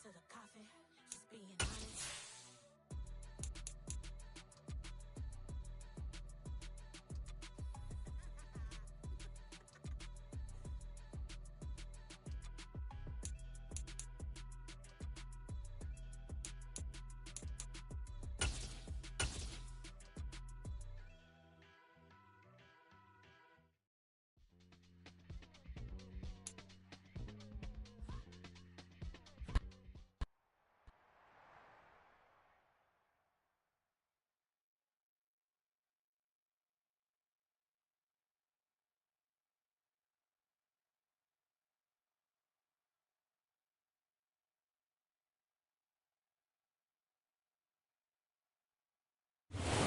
to the coffin, just being honest.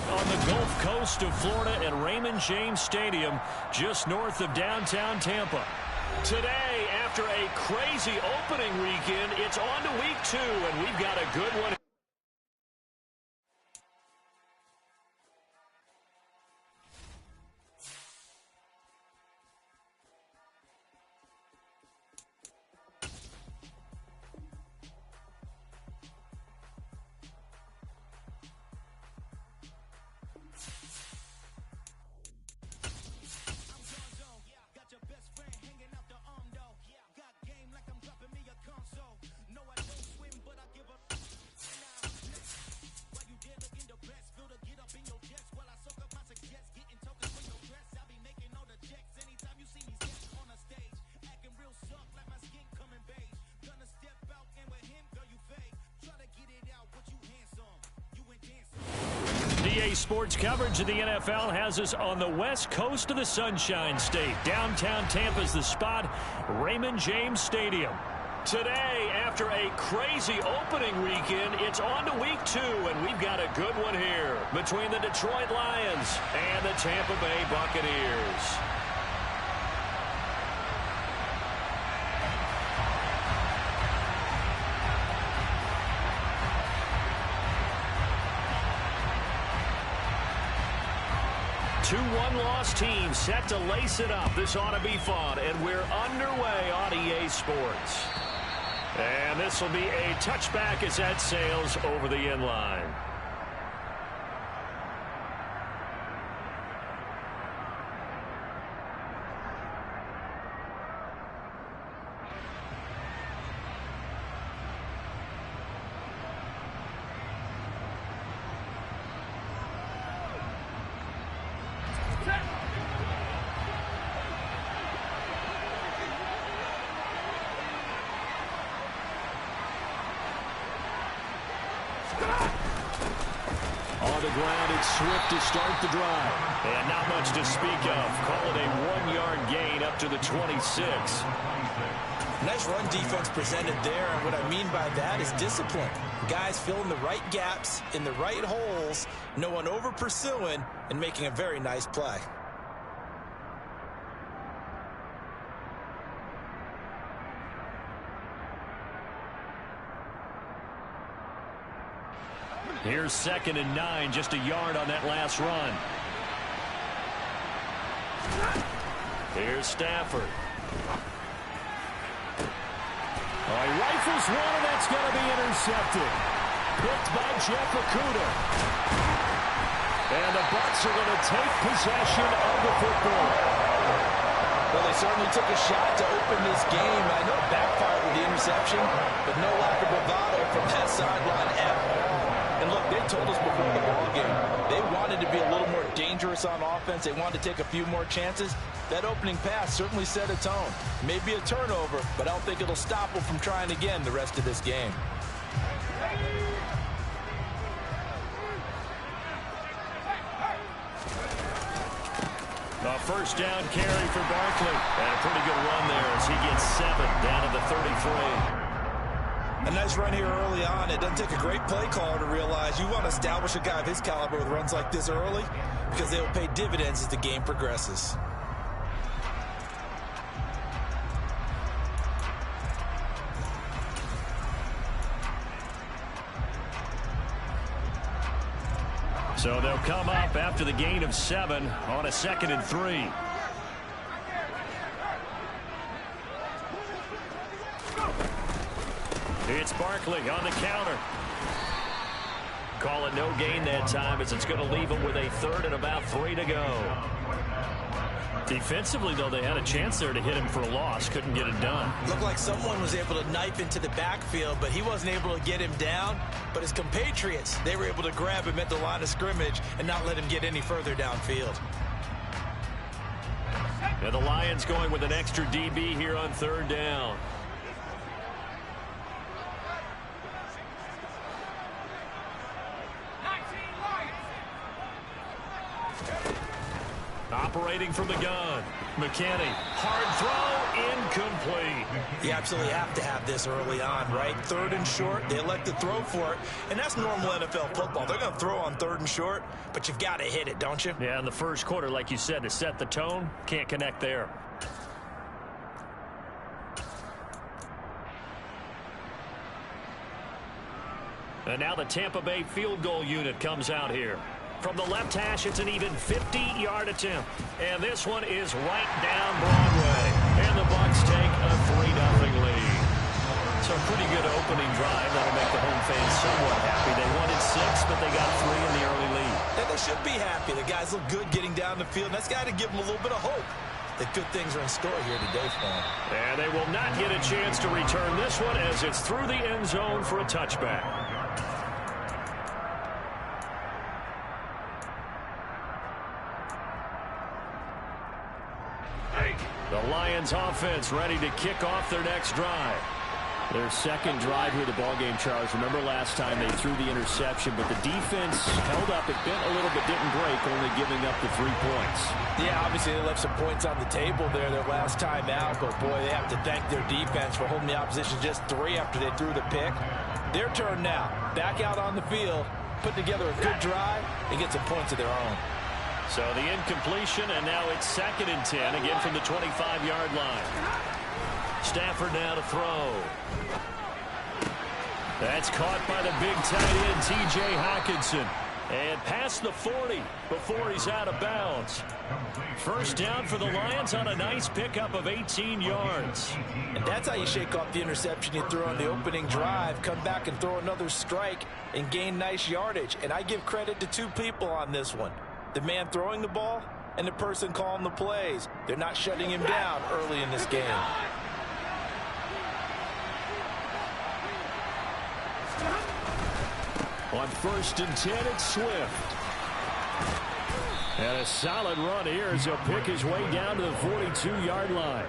On the Gulf Coast of Florida at Raymond James Stadium, just north of downtown Tampa. Today, after a crazy opening weekend, it's on to week 2, and we've got a good one. Sports coverage of the NFL has us on the west coast of the Sunshine State. Downtown Tampa's the spot, Raymond James Stadium. Today, after a crazy opening weekend, it's on to week 2, and we've got a good one here between the Detroit Lions and the Tampa Bay Buccaneers. Two one-loss teams set to lace it up. This ought to be fun, and we're underway on EA Sports. And this will be a touchback as that sails over the end line. Swift to start the drive. And not much to speak of. Call it a 1-yard gain up to the 26. Nice run defense presented there, and what I mean by that is discipline. Guys filling the right gaps in the right holes, no one over pursuing, and making a very nice play. Here's 2nd and 9, just a yard on that last run. Here's Stafford. Oh, he rifles one, and that's going to be intercepted. Picked by Jeff Okudah. And the Bucs are going to take possession of the football. Well, they certainly took a shot to open this game. I know it backfired with the interception, but no lack of bravado from that sideline at all. And look, they told us before the ballgame they wanted to be a little more dangerous on offense. They wanted to take a few more chances. That opening pass certainly set a tone. Maybe a turnover, but I don't think it'll stop them from trying again the rest of this game. A first down carry for Barkley. And a pretty good run there as he gets 7 down to the 33. A nice run here early on. It doesn't take a great play caller to realize you want to establish a guy of his caliber with runs like this early because they will pay dividends as the game progresses. So they'll come up after the gain of 7 on a 2nd and 3. It's Barkley on the counter. Call it no gain that time as it's going to leave him with a third and about 3 to go. Defensively, though, they had a chance there to hit him for a loss. Couldn't get it done. Looked like someone was able to knife into the backfield, but he wasn't able to get him down. But his compatriots, they were able to grab him at the line of scrimmage and not let him get any further downfield. And the Lions going with an extra DB here on 3rd down. Operating from the gun. McKinney. Hard throw. Incomplete. You absolutely have to have this early on, right? 3rd and short. They elect to throw for it. And that's normal NFL football. They're going to throw on 3rd and short, but you've got to hit it, don't you? Yeah, in the first quarter, like you said, to set the tone, can't connect there. And now the Tampa Bay field goal unit comes out here. From the left hash, it's an even 50-yard attempt. And this one is right down Broadway. And the Bucs take a 3-0 lead. So a pretty good opening drive. That'll make the home fans somewhat happy. They wanted 6, but they got 3 in the early lead. And they should be happy. The guys look good getting down the field. That's got to give them a little bit of hope that good things are in store here today for them. And they will not get a chance to return this one as it's through the end zone for a touchback. The Lions offense ready to kick off their next drive. Their second drive here of the ballgame, Charles. Remember last time they threw the interception, but the defense held up. It bent a little bit, didn't break, only giving up the 3 points. Yeah, obviously they left some points on the table there their last time out, but boy, they have to thank their defense for holding the opposition just 3 after they threw the pick. Their turn now. Back out on the field, put together a good drive, and get some points of their own. So the incompletion, and now it's 2nd and 10, again from the 25-yard line. Stafford now to throw. That's caught by the big tight end, T.J. Hockenson. And past the 40 before he's out of bounds. First down for the Lions on a nice pickup of 18 yards. And that's how you shake off the interception you threw on the opening drive, come back and throw another strike and gain nice yardage. And I give credit to 2 people on this one. The man throwing the ball and the person calling the plays. They're not shutting him down early in this game. On 1st and 10, it's Swift. And a solid run here as he'll pick his way down to the 42-yard line.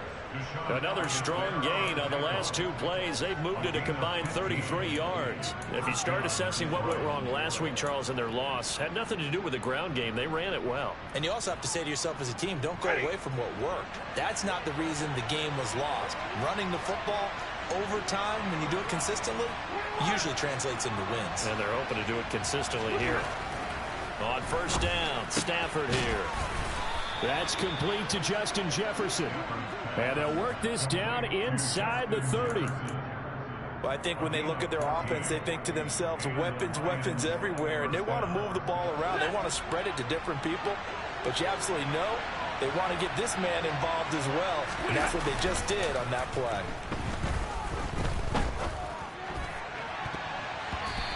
Another strong gain on the last 2 plays. They've moved it a combined 33 yards. If you start assessing what went wrong last week, Charles, in their loss, had nothing to do with the ground game. They ran it well. And you also have to say to yourself as a team, don't go away from what worked. That's not the reason the game was lost. Running the football over time, when you do it consistently, usually translates into wins. And they're hoping to do it consistently here. On 1st down, Stafford here. That's complete to Justin Jefferson. And they'll work this down inside the 30. Well, I think when they look at their offense, they think to themselves, weapons, weapons everywhere. And they want to move the ball around. They want to spread it to different people. But you absolutely know they want to get this man involved as well. And that's what they just did on that play.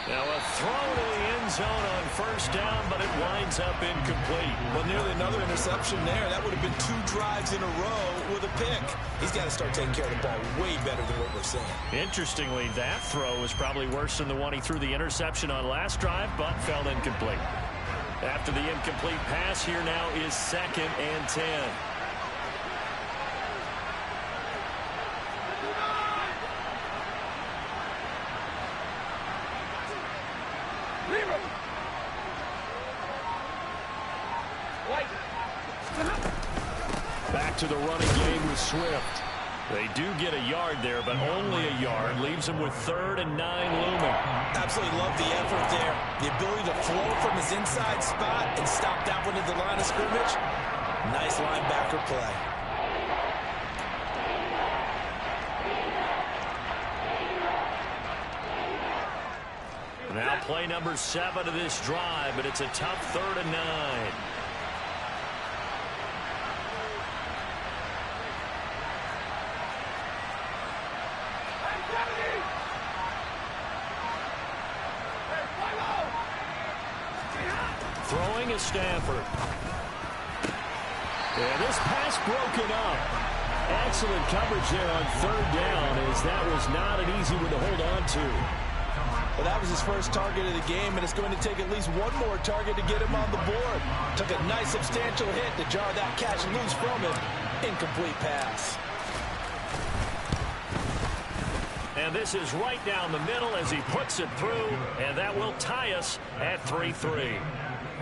Now a throw to the end zone on 1st down, but it winds up incomplete. Well, nearly another interception there. That would have been 2 drives in a row with a pick. He's got to start taking care of the ball way better than what we're seeing. Interestingly, that throw was probably worse than the one he threw the interception on last drive, but fell incomplete. After the incomplete pass, here now is 2nd and 10. Back to the running game with Swift. They do get a yard there, but only a yard. Leaves them with 3rd and 9 looming. Absolutely love the effort there. The ability to flow from his inside spot and stop that one at the line of scrimmage. Nice linebacker play. Now play number 7 of this drive, but it's a tough 3rd and 9. Throwing is Stafford. And this pass broken up. Excellent coverage there on third down, as that was not an easy one to hold on to. Well, that was his first target of the game, and it's going to take at least one more target to get him on the board. Took a nice substantial hit to jar that catch loose from him. Incomplete pass. And this is right down the middle as he puts it through, and that will tie us at 3-3.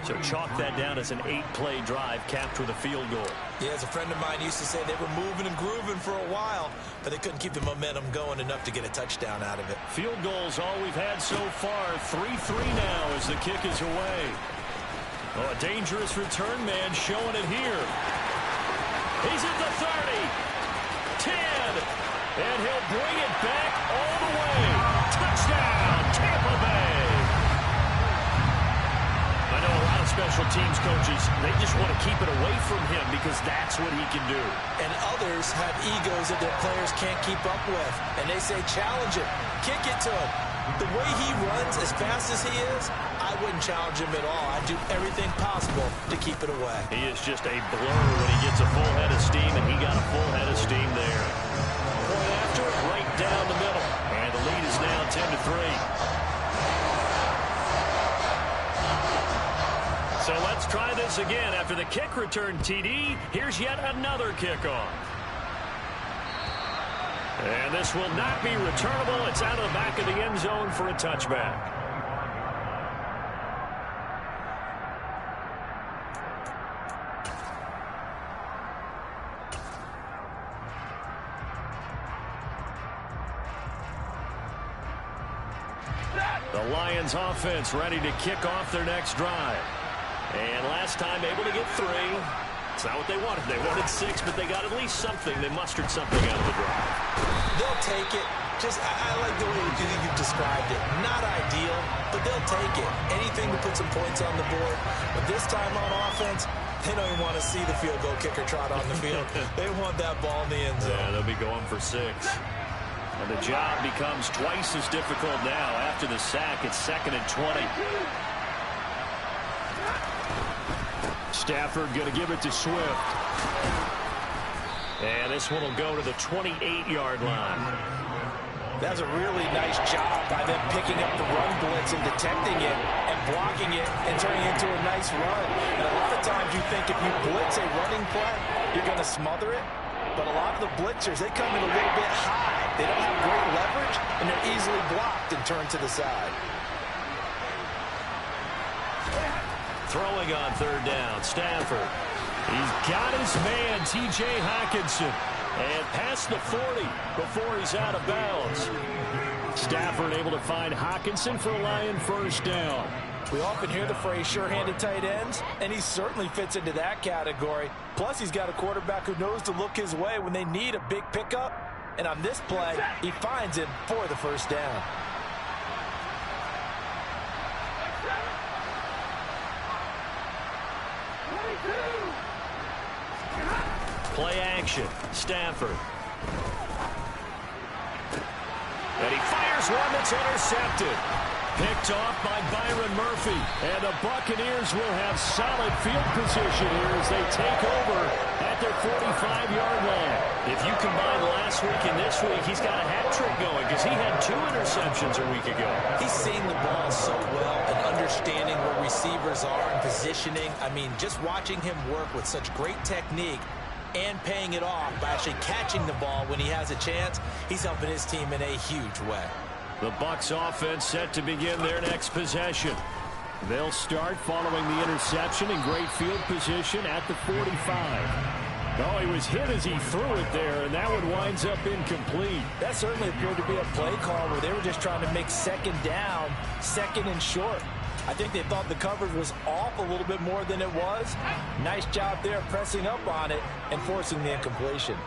So chalk that down as an 8-play drive capped with a field goal. Yeah, as a friend of mine used to say, they were moving and grooving for a while, but they couldn't keep the momentum going enough to get a touchdown out of it. Field goals all we've had so far. 3-3 now as the kick is away. Oh, a dangerous return man showing it here. He's at the 30, 10, and he'll bring it back all the way. Touchdown, Tampa Bay. I know a lot of special teams coaches, they just want to keep it away from him because that's what he can do. And others have egos that their players can't keep up with. And they say, challenge him, kick it to him. The way he runs as fast as he is, I wouldn't challenge him at all. I'd do everything possible to keep it away. He is just a blur when he gets a full head of steam, and he got a full head of steam there. Point after it, right down the middle. And the lead is now 10-3. So let's try this again. After the kick return TD, here's yet another kickoff. And this will not be returnable. It's out of the back of the end zone for a touchback. The Lions offense ready to kick off their next drive. And last time able to get 3. It's not what they wanted. They wanted 6, but they got at least something. They mustered something out of the drive. They'll take it. I like the way you described it. Not ideal, but they'll take it. Anything to put some points on the board. But this time on offense, they don't even want to see the field goal kicker trot on the field. They want that ball in the end zone. Yeah, they'll be going for 6. And the job becomes twice as difficult now. After the sack, it's 2nd and 20. Stafford going to give it to Swift. And this one will go to the 28-yard line. That's a really nice job by them picking up the run blitz and detecting it and blocking it and turning it into a nice run. And a lot of times you think if you blitz a running play, you're going to smother it. But a lot of the blitzers, they come in a little bit high. They don't have great leverage, and they're easily blocked and turned to the side. Throwing on third down, Stafford. He's got his man, T.J. Hockenson. And past the 40 before he's out of bounds. Stafford able to find Hockenson for a Lion first down. We often hear the phrase sure-handed tight ends, and he certainly fits into that category. Plus, he's got a quarterback who knows to look his way when they need a big pickup. And on this play, he finds him for the first down. Play action, Stafford. And he fires one that's intercepted. Picked off by Byron Murphy. And the Buccaneers will have solid field position here as they take over at their 45-yard line. If you combine last week and this week, he's got a hat trick going because he had 2 interceptions a week ago. He's seeing the ball so well and understanding where receivers are and positioning. I mean, just watching him work with such great technique and paying it off by actually catching the ball when he has a chance, he's helping his team in a huge way. The Bucs offense set to begin their next possession. They'll start following the interception in great field position at the 45. Oh, he was hit as he threw it there, and that one winds up incomplete. That certainly appeared to be a play call where they were just trying to make second down, 2nd and short. I think they thought the coverage was off a little bit more than it was. Nice job there pressing up on it and forcing the incompletion.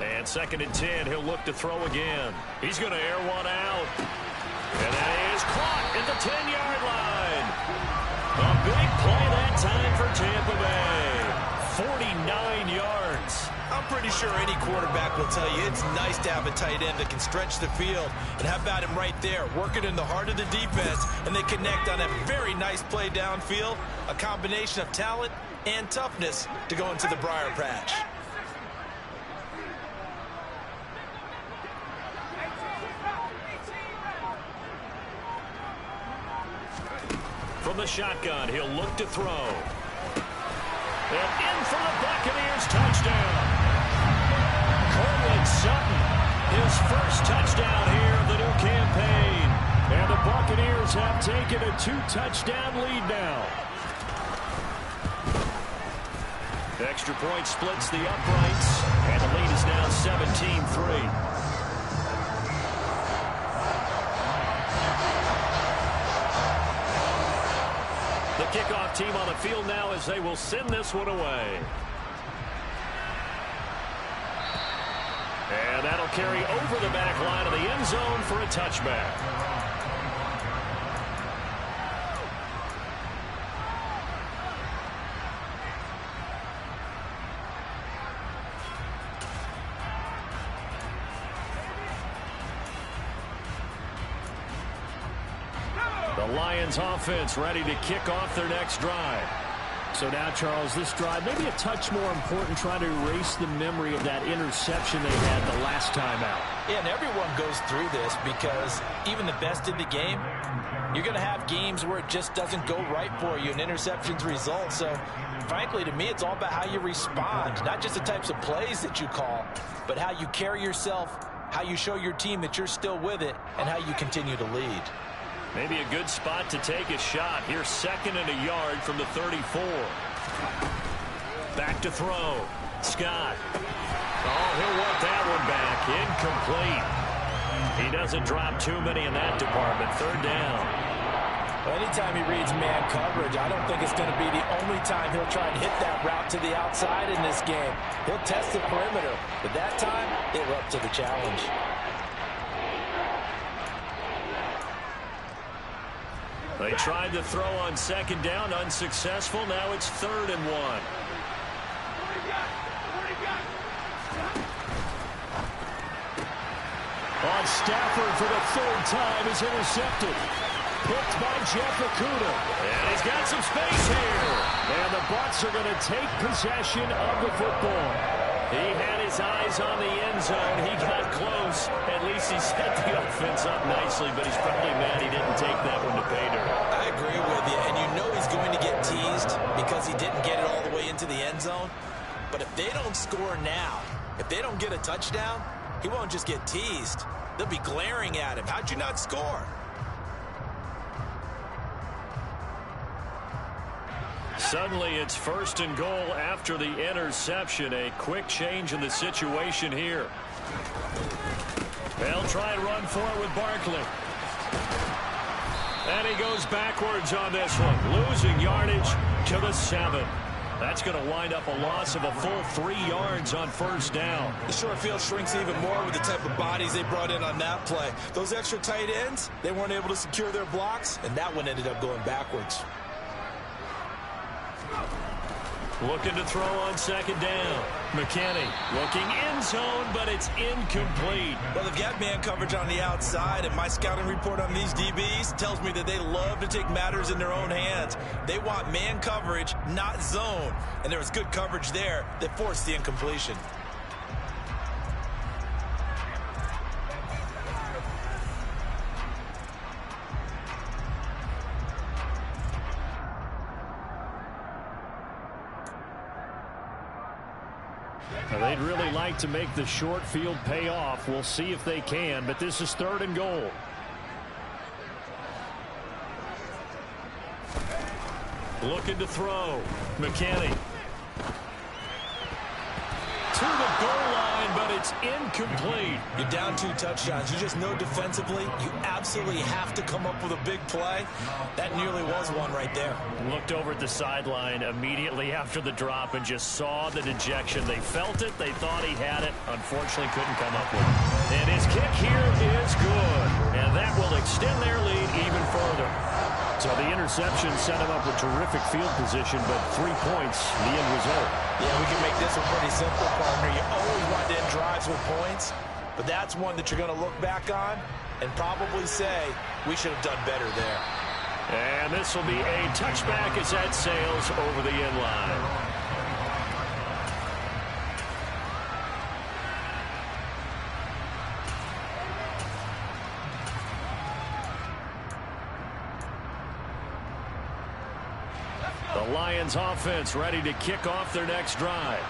And 2nd and 10, he'll look to throw again. He's going to air one out. And that is caught at the 10-yard line. A time for Tampa Bay. 49 yards. I'm pretty sure any quarterback will tell you it's nice to have a tight end that can stretch the field. And how about him right there, working in the heart of the defense, and they connect on a very nice play downfield, a combination of talent and toughness to go into the briar patch. From the shotgun, he'll look to throw. And in for the Buccaneers touchdown. Cortland Sutton, his first touchdown here of the new campaign. And the Buccaneers have taken a 2-touchdown lead now. Extra point splits the uprights, and the lead is now 17-3. The kickoff team on the field now as they will send this one away. And that'll carry over the back line of the end zone for a touchback. The Lions offense ready to kick off their next drive. So now, Charles, this drive maybe a touch more important, trying to erase the memory of that interception they had the last time out. Yeah, and everyone goes through this because even the best in the game, you're going to have games where it just doesn't go right for you and interceptions result. So, frankly, to me, it's all about how you respond, not just the types of plays that you call, but how you carry yourself, how you show your team that you're still with it, and how you continue to lead. Maybe a good spot to take a shot. Here, 2nd and a yard from the 34. Back to throw. Scott. Oh, he'll want that one back. Incomplete. He doesn't drop too many in that department. 3rd down. Well, anytime he reads man coverage, I don't think it's going to be the only time he'll try and hit that route to the outside in this game. He'll test the perimeter, but that time, they were up to the challenge. They tried to throw on 2nd down, unsuccessful. Now it's 3rd and 1. On Stafford for the 3rd time is intercepted. Picked by Jeff Okudah. And he's got some space here. And the Bucs are going to take possession of the football. He had his eyes on the end zone. He got close. At least he set the offense up nicely, but he's probably mad he didn't take that one to pay dirt. I agree with you, and you know he's going to get teased because he didn't get it all the way into the end zone. But if they don't score now, if they don't get a touchdown, he won't just get teased. They'll be glaring at him. How'd you not score? Suddenly, it's 1st and goal after the interception. A quick change in the situation here. They'll try and run for it with Barkley. And he goes backwards on this one, losing yardage to the 7. That's going to wind up a loss of a full 3 yards on 1st down. The short field shrinks even more with the type of bodies they brought in on that play. Those extra tight ends, they weren't able to secure their blocks, and that one ended up going backwards. Looking to throw on 2nd down. McKinney looking end zone, but it's incomplete. Well, they've got man coverage on the outside, and my scouting report on these DBs tells me that they love to take matters in their own hands. They want man coverage, not zone. And there was good coverage there that forced the incompletion. Well, they'd really like to make the short field pay off. We'll see if they can, but this is 3rd and goal. Looking to throw. McKinney. To the goal line, but it's incomplete. You're down 2 touchdowns. You just know defensively you absolutely have to come up with a big play. That nearly was one right there. Looked over at the sideline immediately after the drop and just saw the dejection. They felt it. They thought he had it. Unfortunately, couldn't come up with it. And his kick here is good. And that will extend their lead even further. So the interception set him up with terrific field position, but 3 points, the end result. Yeah, we can make this one pretty simple, partner. You always want to end drives with points, but that's one that you're going to look back on and probably say, we should have done better there. And this will be a touchback as that sails over the end line. The Lions offense ready to kick off their next drive.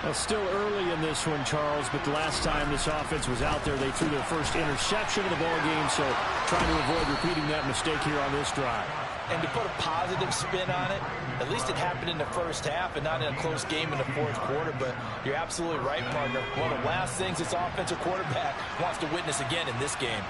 Well, still early in this one, Charles, but the last time this offense was out there, they threw their first interception of the ball game, so trying to avoid repeating that mistake here on this drive. And to put a positive spin on it, at least it happened in the first half and not in a close game in the fourth quarter, but you're absolutely right, partner. One of the last things this offensive quarterback wants to witness again in this game.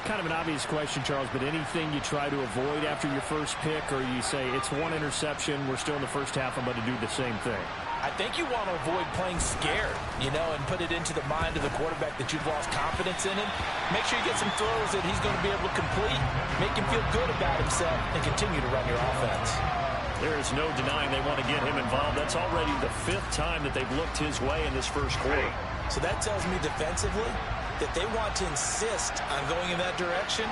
Kind of an obvious question, Charles, but anything you try to avoid after your first pick, or you say it's one interception, we're still in the first half, I'm going to do the same thing? I think you want to avoid playing scared, you know, and put it into the mind of the quarterback that you've lost confidence in him. Make sure you get some throws that he's going to be able to complete, make him feel good about himself, and continue to run your offense. There is no denying they want to get him involved. That's already the 5th time that they've looked his way in this first quarter. So that tells me defensively that they want to insist on going in that direction.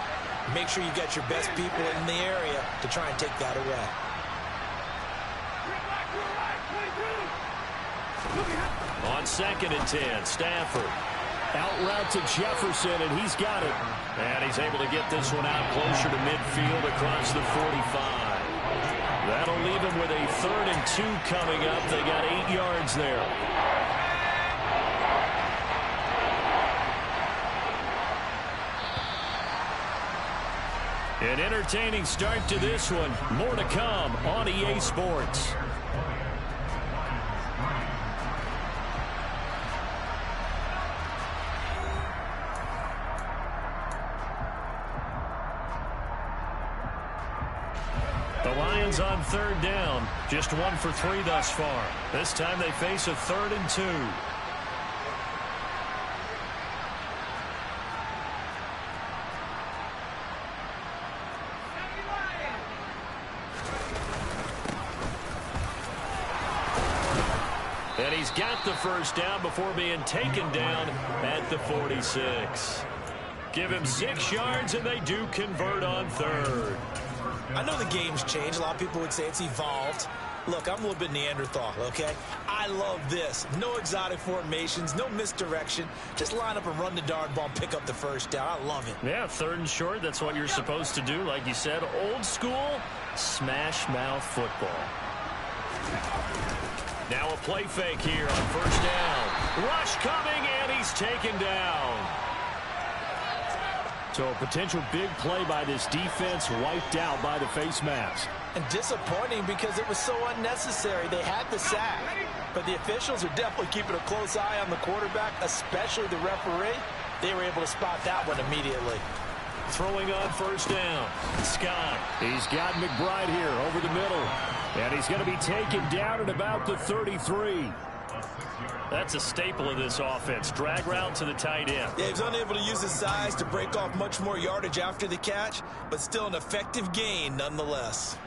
Make sure you got your best people in the area to try and take that away. On 2nd and 10, Stafford. Out route to Jefferson, and he's got it. And he's able to get this one out closer to midfield across the 45. That'll leave him with a 3rd and 2 coming up. They got 8 yards there. An entertaining start to this one. More to come on EA Sports. The Lions on 3rd down. Just 1 for 3 thus far. This time they face a 3rd and 2. And he's got the first down before being taken down at the 46. Give him 6 yards, and they do convert on 3rd. I know the game's changed. A lot of people would say it's evolved. Look, I'm a little bit Neanderthal, okay? I love this. No exotic formations, no misdirection. Just line up and run the darn ball and pick up the first down. I love it. Yeah, 3rd and short, that's what you're supposed to do. Like you said, old school, smash mouth football. Now a play fake here on 1st down. Rush coming, and he's taken down. So a potential big play by this defense wiped out by the face mask. And disappointing because it was so unnecessary. They had the sack, but the officials are definitely keeping a close eye on the quarterback, especially the referee. They were able to spot that one immediately. Throwing on 1st down. Scott. He's got McBride here over the middle. And he's going to be taken down at about the 33. That's a staple of this offense. Drag route to the tight end. Yeah, he's unable to use his size to break off much more yardage after the catch, but still an effective gain nonetheless.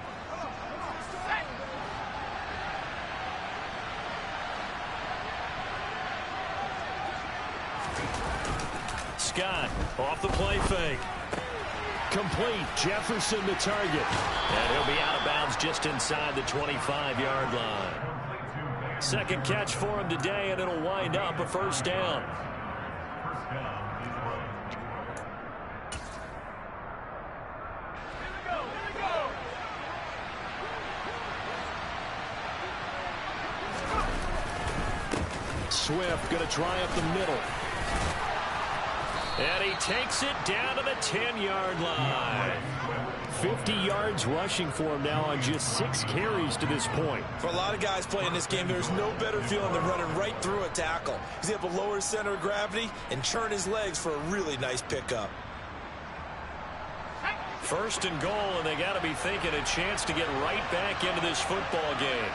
Scott off the play fake. Complete. Jefferson the target. And he'll be out of bounds just inside the 25-yard line. 2nd catch for him today, and it'll wind up a 1st down. Swift going to try up the middle. And he takes it down to the 10-yard line. 50 yards rushing for him now on just 6 carries to this point. For a lot of guys playing this game, there's no better feeling than running right through a tackle. He's able to lower his center of gravity and churn his legs for a really nice pickup. 1st and goal, and they got to be thinking a chance to get right back into this football game.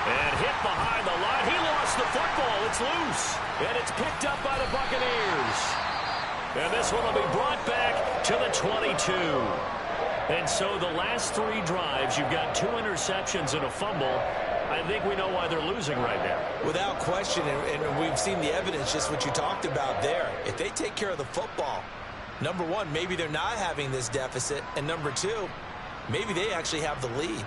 And hit behind the line. He lost the football. It's loose. And it's picked up by the Buccaneers. And this one will be brought back to the 22. And so the last 3 drives, you've got 2 interceptions and a fumble. I think we know why they're losing right now. Without question, and we've seen the evidence, just what you talked about there. If they take care of the football, number one, maybe they're not having this deficit. And number two, maybe they actually have the lead.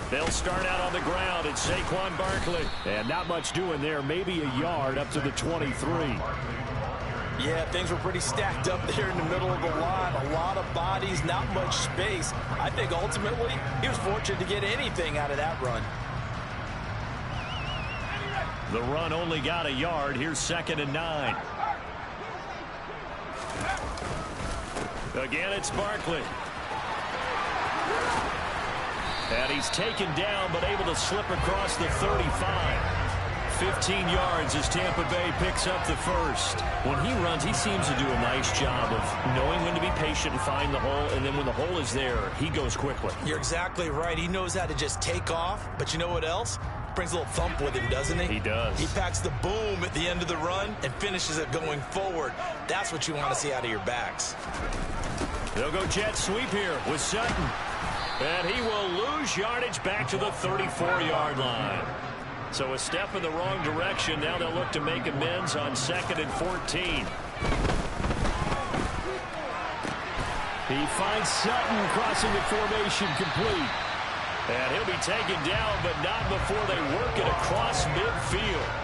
They'll start out on the ground. It's Saquon Barkley. And not much doing there. Maybe a yard up to the 23. Yeah, things were pretty stacked up there in the middle of the line. A lot of bodies, not much space. I think ultimately he was fortunate to get anything out of that run. The run only got a yard. Here's 2nd and 9. Again, it's Barkley. And he's taken down, but able to slip across the 35. 15 yards as Tampa Bay picks up the first. When he runs, he seems to do a nice job of knowing when to be patient and find the hole, and then when the hole is there, he goes quickly. You're exactly right. He knows how to just take off, but you know what else? Brings a little thump with him, doesn't he? He does. He packs the boom at the end of the run and finishes it going forward. That's what you want to see out of your backs. They'll go jet sweep here with Sutton. And he will lose yardage back to the 34-yard line. So a step in the wrong direction. Now they'll look to make amends on 2nd and 14. He finds Sutton crossing the formation complete. And he'll be taken down, but not before they work it across midfield.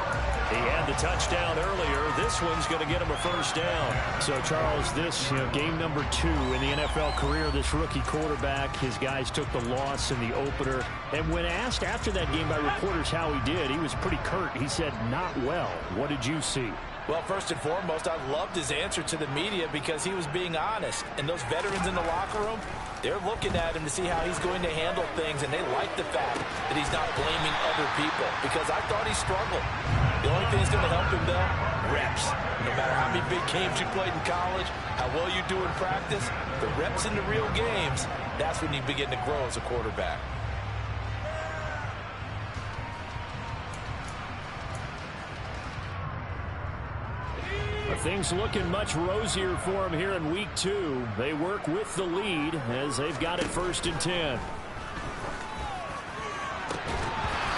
He had the touchdown earlier. This one's going to get him a first down. So, Charles, this game number 2 in the NFL career, this rookie quarterback, his guys took the loss in the opener. And when asked after that game by reporters how he did, he was pretty curt. He said, not well. What did you see? Well, first and foremost, I loved his answer to the media because he was being honest. And those veterans in the locker room, they're looking at him to see how he's going to handle things, and they like the fact that he's not blaming other people because I thought he struggled. The only thing that's going to help him, though, reps. No matter how many big games you played in college, how well you do in practice, the reps in the real games, that's when you begin to grow as a quarterback. Things looking much rosier for him here in week 2. They work with the lead as they've got it 1st and 10.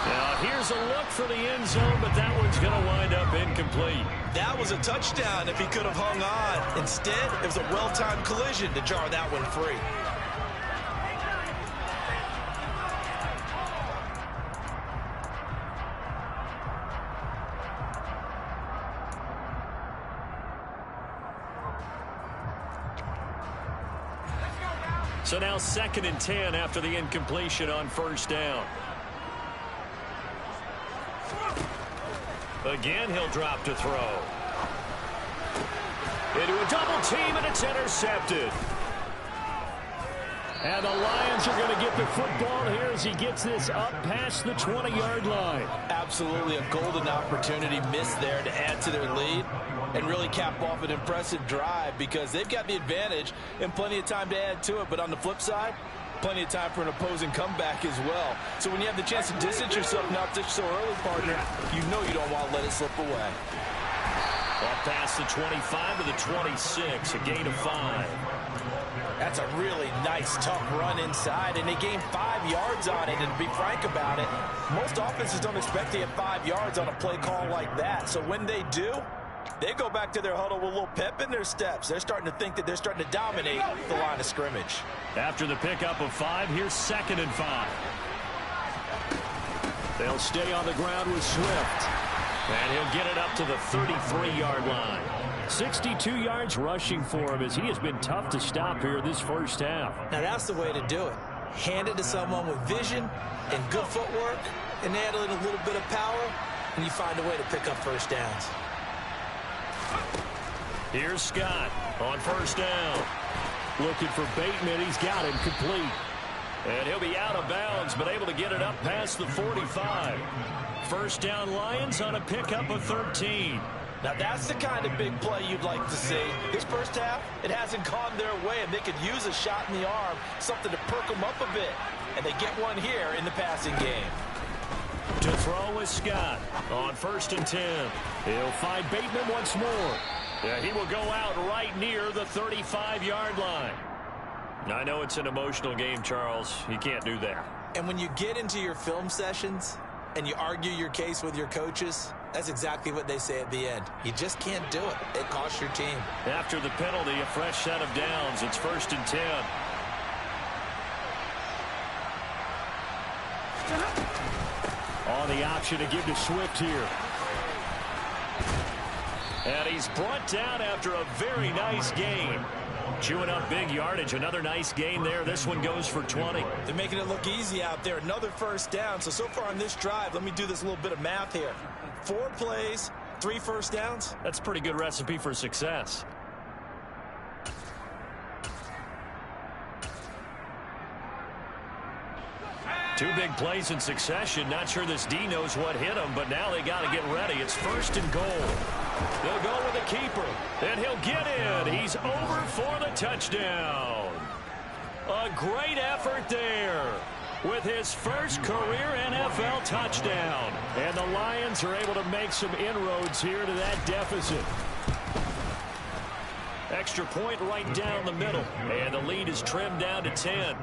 Now here's a look for the end zone, but that one's going to wind up incomplete. That was a touchdown if he could have hung on. Instead, it was a well-timed collision to jar that one free. So now 2nd and 10 after the incompletion on 1st down. Again, he'll drop to throw. Into a double team, and it's intercepted. And the Lions are going to get the football here as he gets this up past the 20-yard line. Absolutely a golden opportunity missed there to add to their lead and really cap off an impressive drive because they've got the advantage and plenty of time to add to it. But on the flip side, plenty of time for an opposing comeback as well. So when you have the chance to distance yourself not just so early, partner, you know you don't want to let it slip away. Ball past the 25 to the 26, a gain of 5. That's a really nice, tough run inside, and they gained 5 yards on it. And to be frank about it, most offenses don't expect to get 5 yards on a play call like that. So when they do, they go back to their huddle with a little pep in their steps. They're starting to think that they're starting to dominate the line of scrimmage. After the pickup of 5, here's 2nd and 5. They'll stay on the ground with Swift. And he'll get it up to the 33-yard line. 62 yards rushing for him as he has been tough to stop here this first half. Now that's the way to do it. Hand it to someone with vision and good footwork and add in a little bit of power, and you find a way to pick up first downs. Here's Scott on 1st down. Looking for Bateman. He's got him complete. And he'll be out of bounds, but able to get it up past the 45. 1st down Lions on a pickup of 13. Now that's the kind of big play you'd like to see. This first half, it hasn't gone their way, and they could use a shot in the arm, something to perk them up a bit. and they get one here in the passing game. To throw is Scott on 1st and 10. He'll find Bateman once more. Yeah, he will go out right near the 35-yard line. I know it's an emotional game, Charles. You can't do that. And when you get into your film sessions and you argue your case with your coaches, that's exactly what they say at the end. You just can't do it. It costs your team. After the penalty, a fresh set of downs. It's 1st and 10. On the option to give to Swift here. And he's brought down after a very nice gain. Chewing up big yardage. Another nice gain there. This one goes for 20. They're making it look easy out there. Another first down. So far on this drive, let me do this little bit of math here. 4 plays, 3 first downs. That's a pretty good recipe for success. Two big plays in succession. Not sure this D knows what hit him, but now they got to get ready. It's 1st and goal. They'll go with the keeper, and he'll get in. He's over for the touchdown. A great effort there with his first career NFL touchdown. And the Lions are able to make some inroads here to that deficit. Extra point right down the middle, and the lead is trimmed down to 10.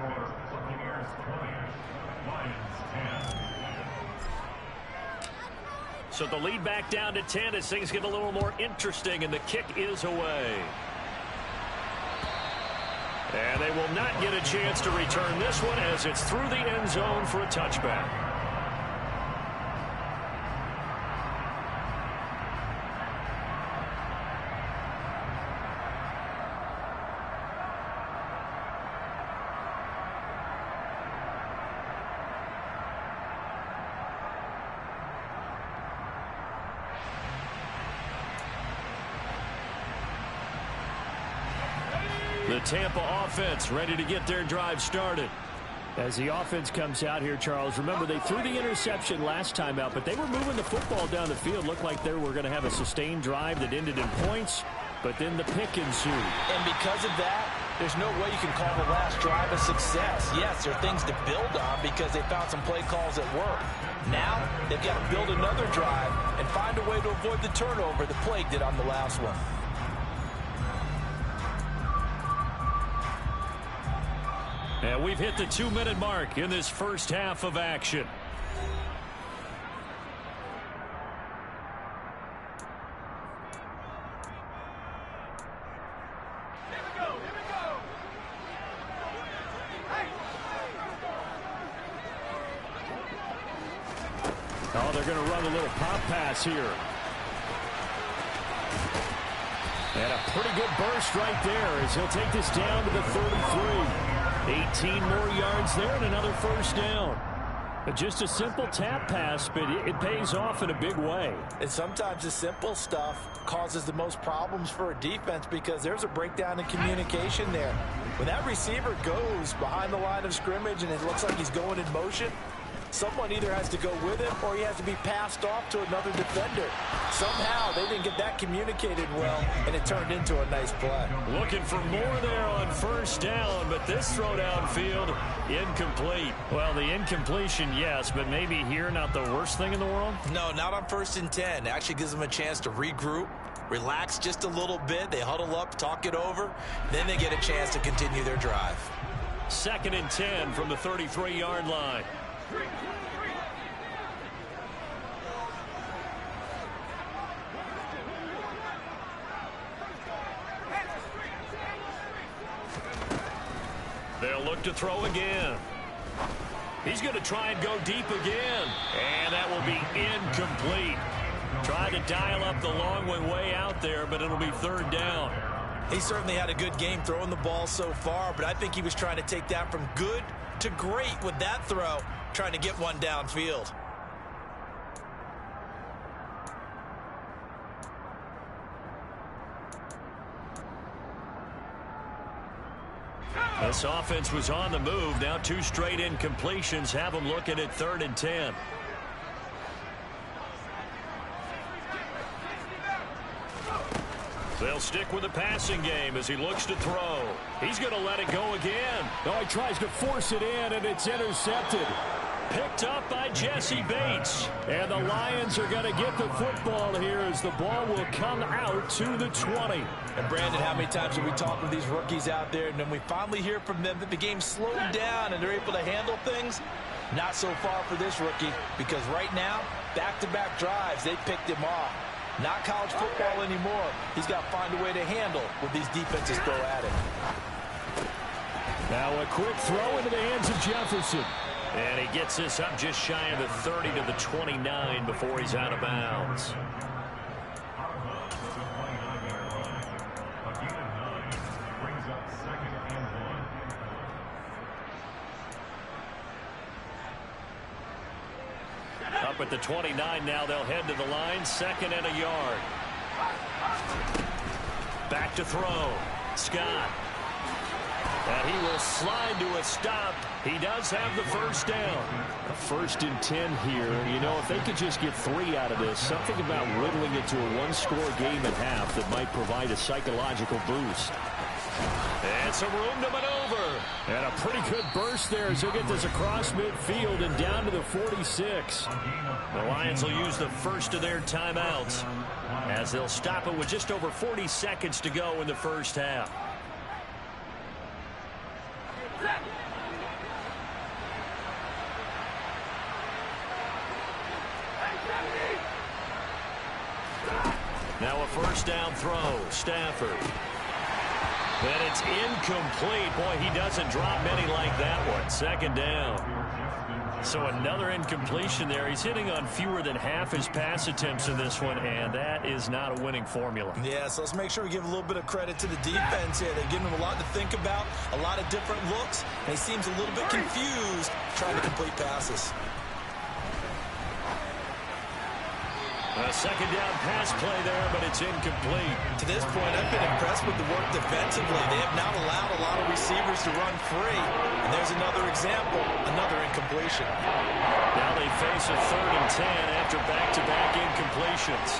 So the lead back down to 10 as things get a little more interesting, and the kick is away. And they will not get a chance to return this one as it's through the end zone for a touchback. The Tampa offense ready to get their drive started. As the offense comes out here, Charles, remember they threw the interception last time out, but they were moving the football down the field. Looked like they were going to have a sustained drive that ended in points, but then the pick ensued. And because of that, there's no way you can call the last drive a success. Yes, there are things to build on because they found some play calls that work. Now they've got to build another drive and find a way to avoid the turnover that plagued it on the last one. And we've hit the 2-minute mark in this first half of action. Oh, they're going to run a little pop pass here. And a pretty good burst right there as he'll take this down to the 33. 18 more yards there and another first down. But just a simple tap pass, but it pays off in a big way. And sometimes the simple stuff causes the most problems for a defense because there's a breakdown in communication there. When that receiver goes behind the line of scrimmage and it looks like he's going in motion, someone either has to go with him or he has to be passed off to another defender. Somehow they didn't get that communicated well, and it turned into a nice play. Looking for more there on first down, but this throw downfield incomplete. Well, the incompletion, yes, but maybe here not the worst thing in the world? No, not on 1st and 10. It actually gives them a chance to regroup, relax just a little bit. They huddle up, talk it over. Then they get a chance to continue their drive. 2nd and 10 from the 33-yard line. They'll look to throw again. He's going to try and go deep again. And that will be incomplete. Tried to dial up the long way out there, but it'll be 3rd down. He certainly had a good game throwing the ball so far, but I think he was trying to take that from good to great with that throw, trying to get one downfield. This offense was on the move. Now 2 straight incompletions have them looking at 3rd and 10. They'll stick with the passing game as he looks to throw. He's going to let it go again. Oh, he tries to force it in, and it's intercepted. Picked up by Jesse Bates. And the Lions are going to get the football here as the ball will come out to the 20. And Brandon, how many times have we talked with these rookies out there, and then we finally hear from them that the game slowed down and they're able to handle things? Not so far for this rookie, because right now, back-to-back drives, they picked him off. Not college football anymore. He's got to find a way to handle what these defenses throw at him. Now a quick throw into the hands of Jefferson. And he gets this up just shy of the 30 to the 29 before he's out of bounds. Up at the 29 now, they'll head to the line, 2nd and a yard. Back to throw. Scott. And he will slide to a stop. He does have the first down. A 1st and 10 here. You know, if they could just get 3 out of this, something about whittling it to a one-score game at half that might provide a psychological boost. And some room to maneuver. And a pretty good burst there as he'll get this across midfield and down to the 46. The Lions will use the first of their timeouts as they'll stop it with just over 40 seconds to go in the first half. Now a first down throw. Stafford. And it's incomplete. Boy, he doesn't drop many like that one. 2nd down. So another incompletion there. He's hitting on fewer than half his pass attempts in this one, and that is not a winning formula. Yeah, so let's make sure we give a little bit of credit to the defense here. They're giving him a lot to think about, a lot of different looks, and he seems a little bit confused trying to complete passes. A 2nd down pass play there, but it's incomplete. To this point, I've been impressed with the work defensively. They have not allowed a lot of receivers to run free. And there's another example, another incompletion. Now they face a 3rd and 10 after back-to-back incompletions.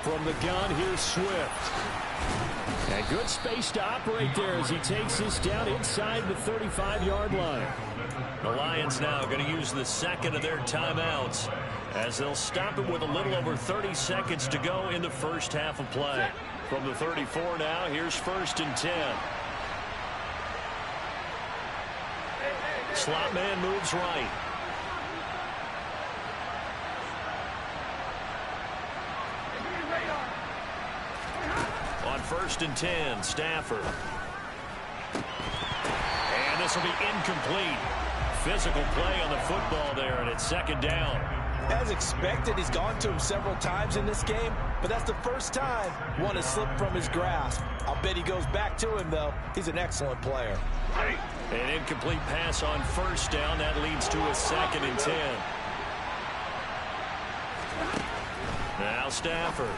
From the gun, here's Swift. And good space to operate there as he takes this down inside the 35-yard line. The Lions now going to use the 2nd of their timeouts as they'll stop it with a little over 30 seconds to go in the first half of play. From the 34 now, here's 1st and 10. Slot man moves right. On 1st and 10, Stafford. And this will be incomplete. Physical play on the football there, and it's 2nd down. As expected, he's gone to him several times in this game, but that's the first time one has slipped from his grasp. I'll bet he goes back to him, though. He's an excellent player. An incomplete pass on 1st down. That leads to a 2nd and 10. Now Stafford.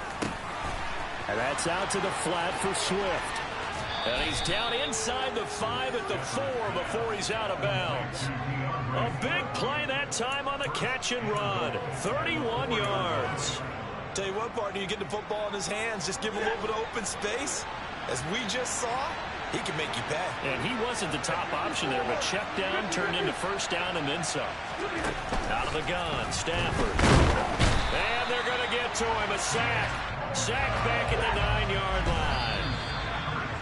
And that's out to the flat for Swift. And he's down inside the 5 at the 4 before he's out of bounds. A big play that time on the catch and run. 31 yards. Tell you what, partner, you get the football in his hands, just give him a little bit of open space. As we just saw, he can make you pay. And he wasn't the top option there, but check down turned into 1st down and then some. Out of the gun, Stafford. And they're going to get to him. A sack. Sack back at the 9-yard line.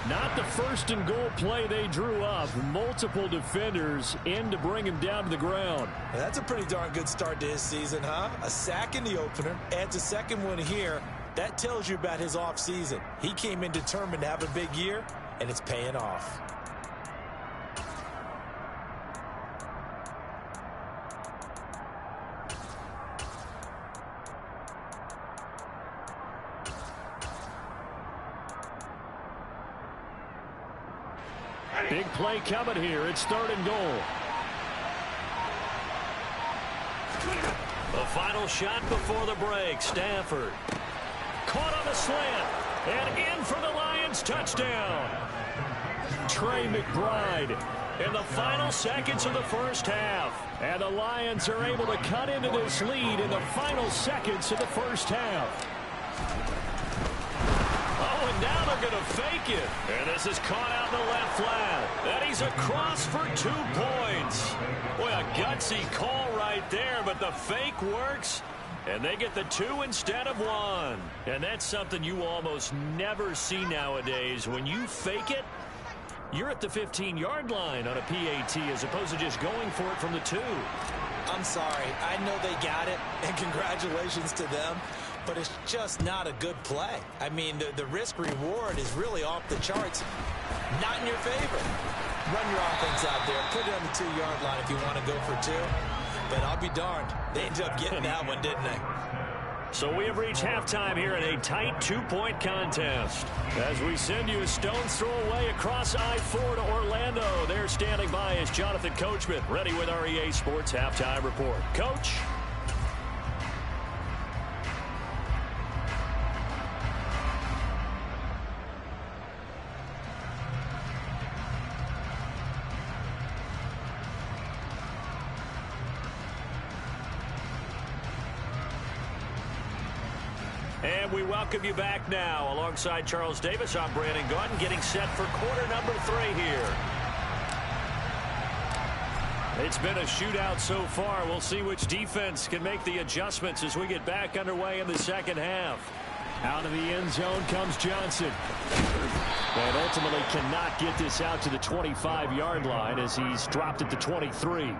Not the 1st and goal play they drew up. Multiple defenders in to bring him down to the ground. Well, that's a pretty darn good start to his season, huh? A sack in the opener, adds a 2nd one here. That tells you about his offseason. He came in determined to have a big year, and it's paying off. Big play coming here. It's 3rd and goal. The final shot before the break. Stafford. Caught on the slant. And in for the Lions touchdown. Trey McBride. In the final seconds of the first half. And the Lions are able to cut into this lead in the final seconds of the first half. Oh, and now they're going to fake it. And this is caught out in the left flat. And he's across for 2 points. Boy, a gutsy call right there, but the fake works. And they get the 2 instead of 1. And that's something you almost never see nowadays. When you fake it, you're at the 15-yard line on a PAT as opposed to just going for it from the 2. I'm sorry. I know they got it, and congratulations to them, but it's just not a good play. I mean, the risk-reward is really off the charts. Not in your favor. Run your offense out there. Put it on the 2-yard line if you want to go for 2. But I'll be darned. They ended up getting that one, didn't they? So we have reached halftime here in a tight 2-point contest. As we send you a stone's throw away across I-4 to Orlando. There standing by is Jonathan Coachman, ready with our EA Sports Halftime Report. Coach. And we welcome you back now. Alongside Charles Davis, I'm Brandon Gaudin, getting set for quarter number 3 here. It's been a shootout so far. We'll see which defense can make the adjustments as we get back underway in the second half. Out of the end zone comes Johnson. And ultimately cannot get this out to the 25-yard line as he's dropped at the 23.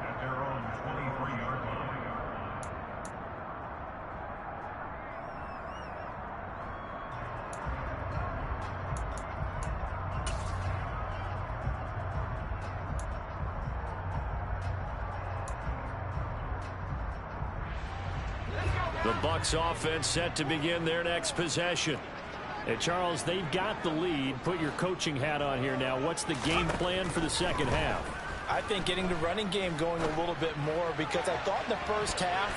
The Bucs offense set to begin their next possession. And Charles, they've got the lead. Put your coaching hat on here now. What's the game plan for the second half? I think getting the running game going a little bit more, because I thought in the first half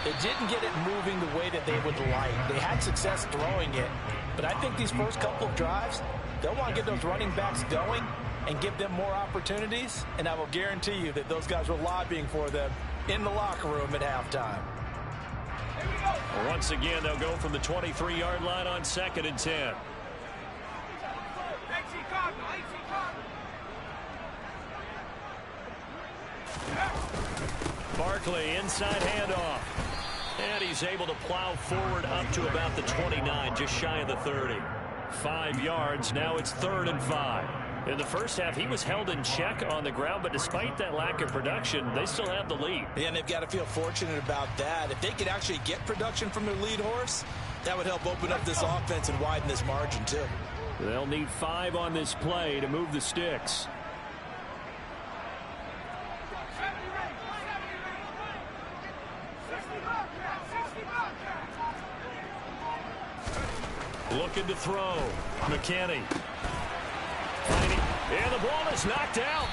they didn't get it moving the way that they would like. They had success throwing it, but I think these first couple of drives, they'll want to get those running backs going and give them more opportunities, and I will guarantee you that those guys were lobbying for them in the locker room at halftime. Once again, they'll go from the 23-yard line on 2nd and 10. Barkley, inside handoff. And he's able to plow forward up to about the 29, just shy of the 30. 5 yards, now it's 3rd and 5. In the first half, he was held in check on the ground, but despite that lack of production, they still have the lead. Yeah, and they've got to feel fortunate about that. If they could actually get production from their lead horse, that would help open up this offense and widen this margin, too. They'll need 5 on this play to move the sticks. Looking to throw. McKinney. And the ball is knocked out.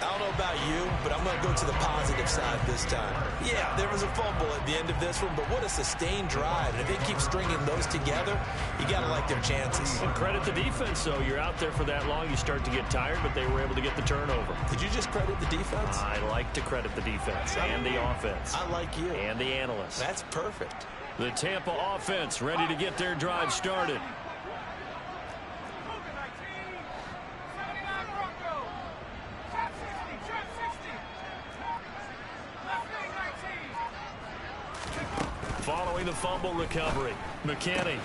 I don't know about you, but I'm going to go to the positive side this time. Yeah, there was a fumble at the end of this one, but what a sustained drive. And if they keep stringing those together, you got to like their chances. And credit the defense, though. You're out there for that long, you start to get tired, but they were able to get the turnover. Did you just credit the defense? I like to credit the defense and the offense. I like you. And the analysts. That's perfect. The Tampa offense ready to get their drive started. Following the fumble recovery, McKinney.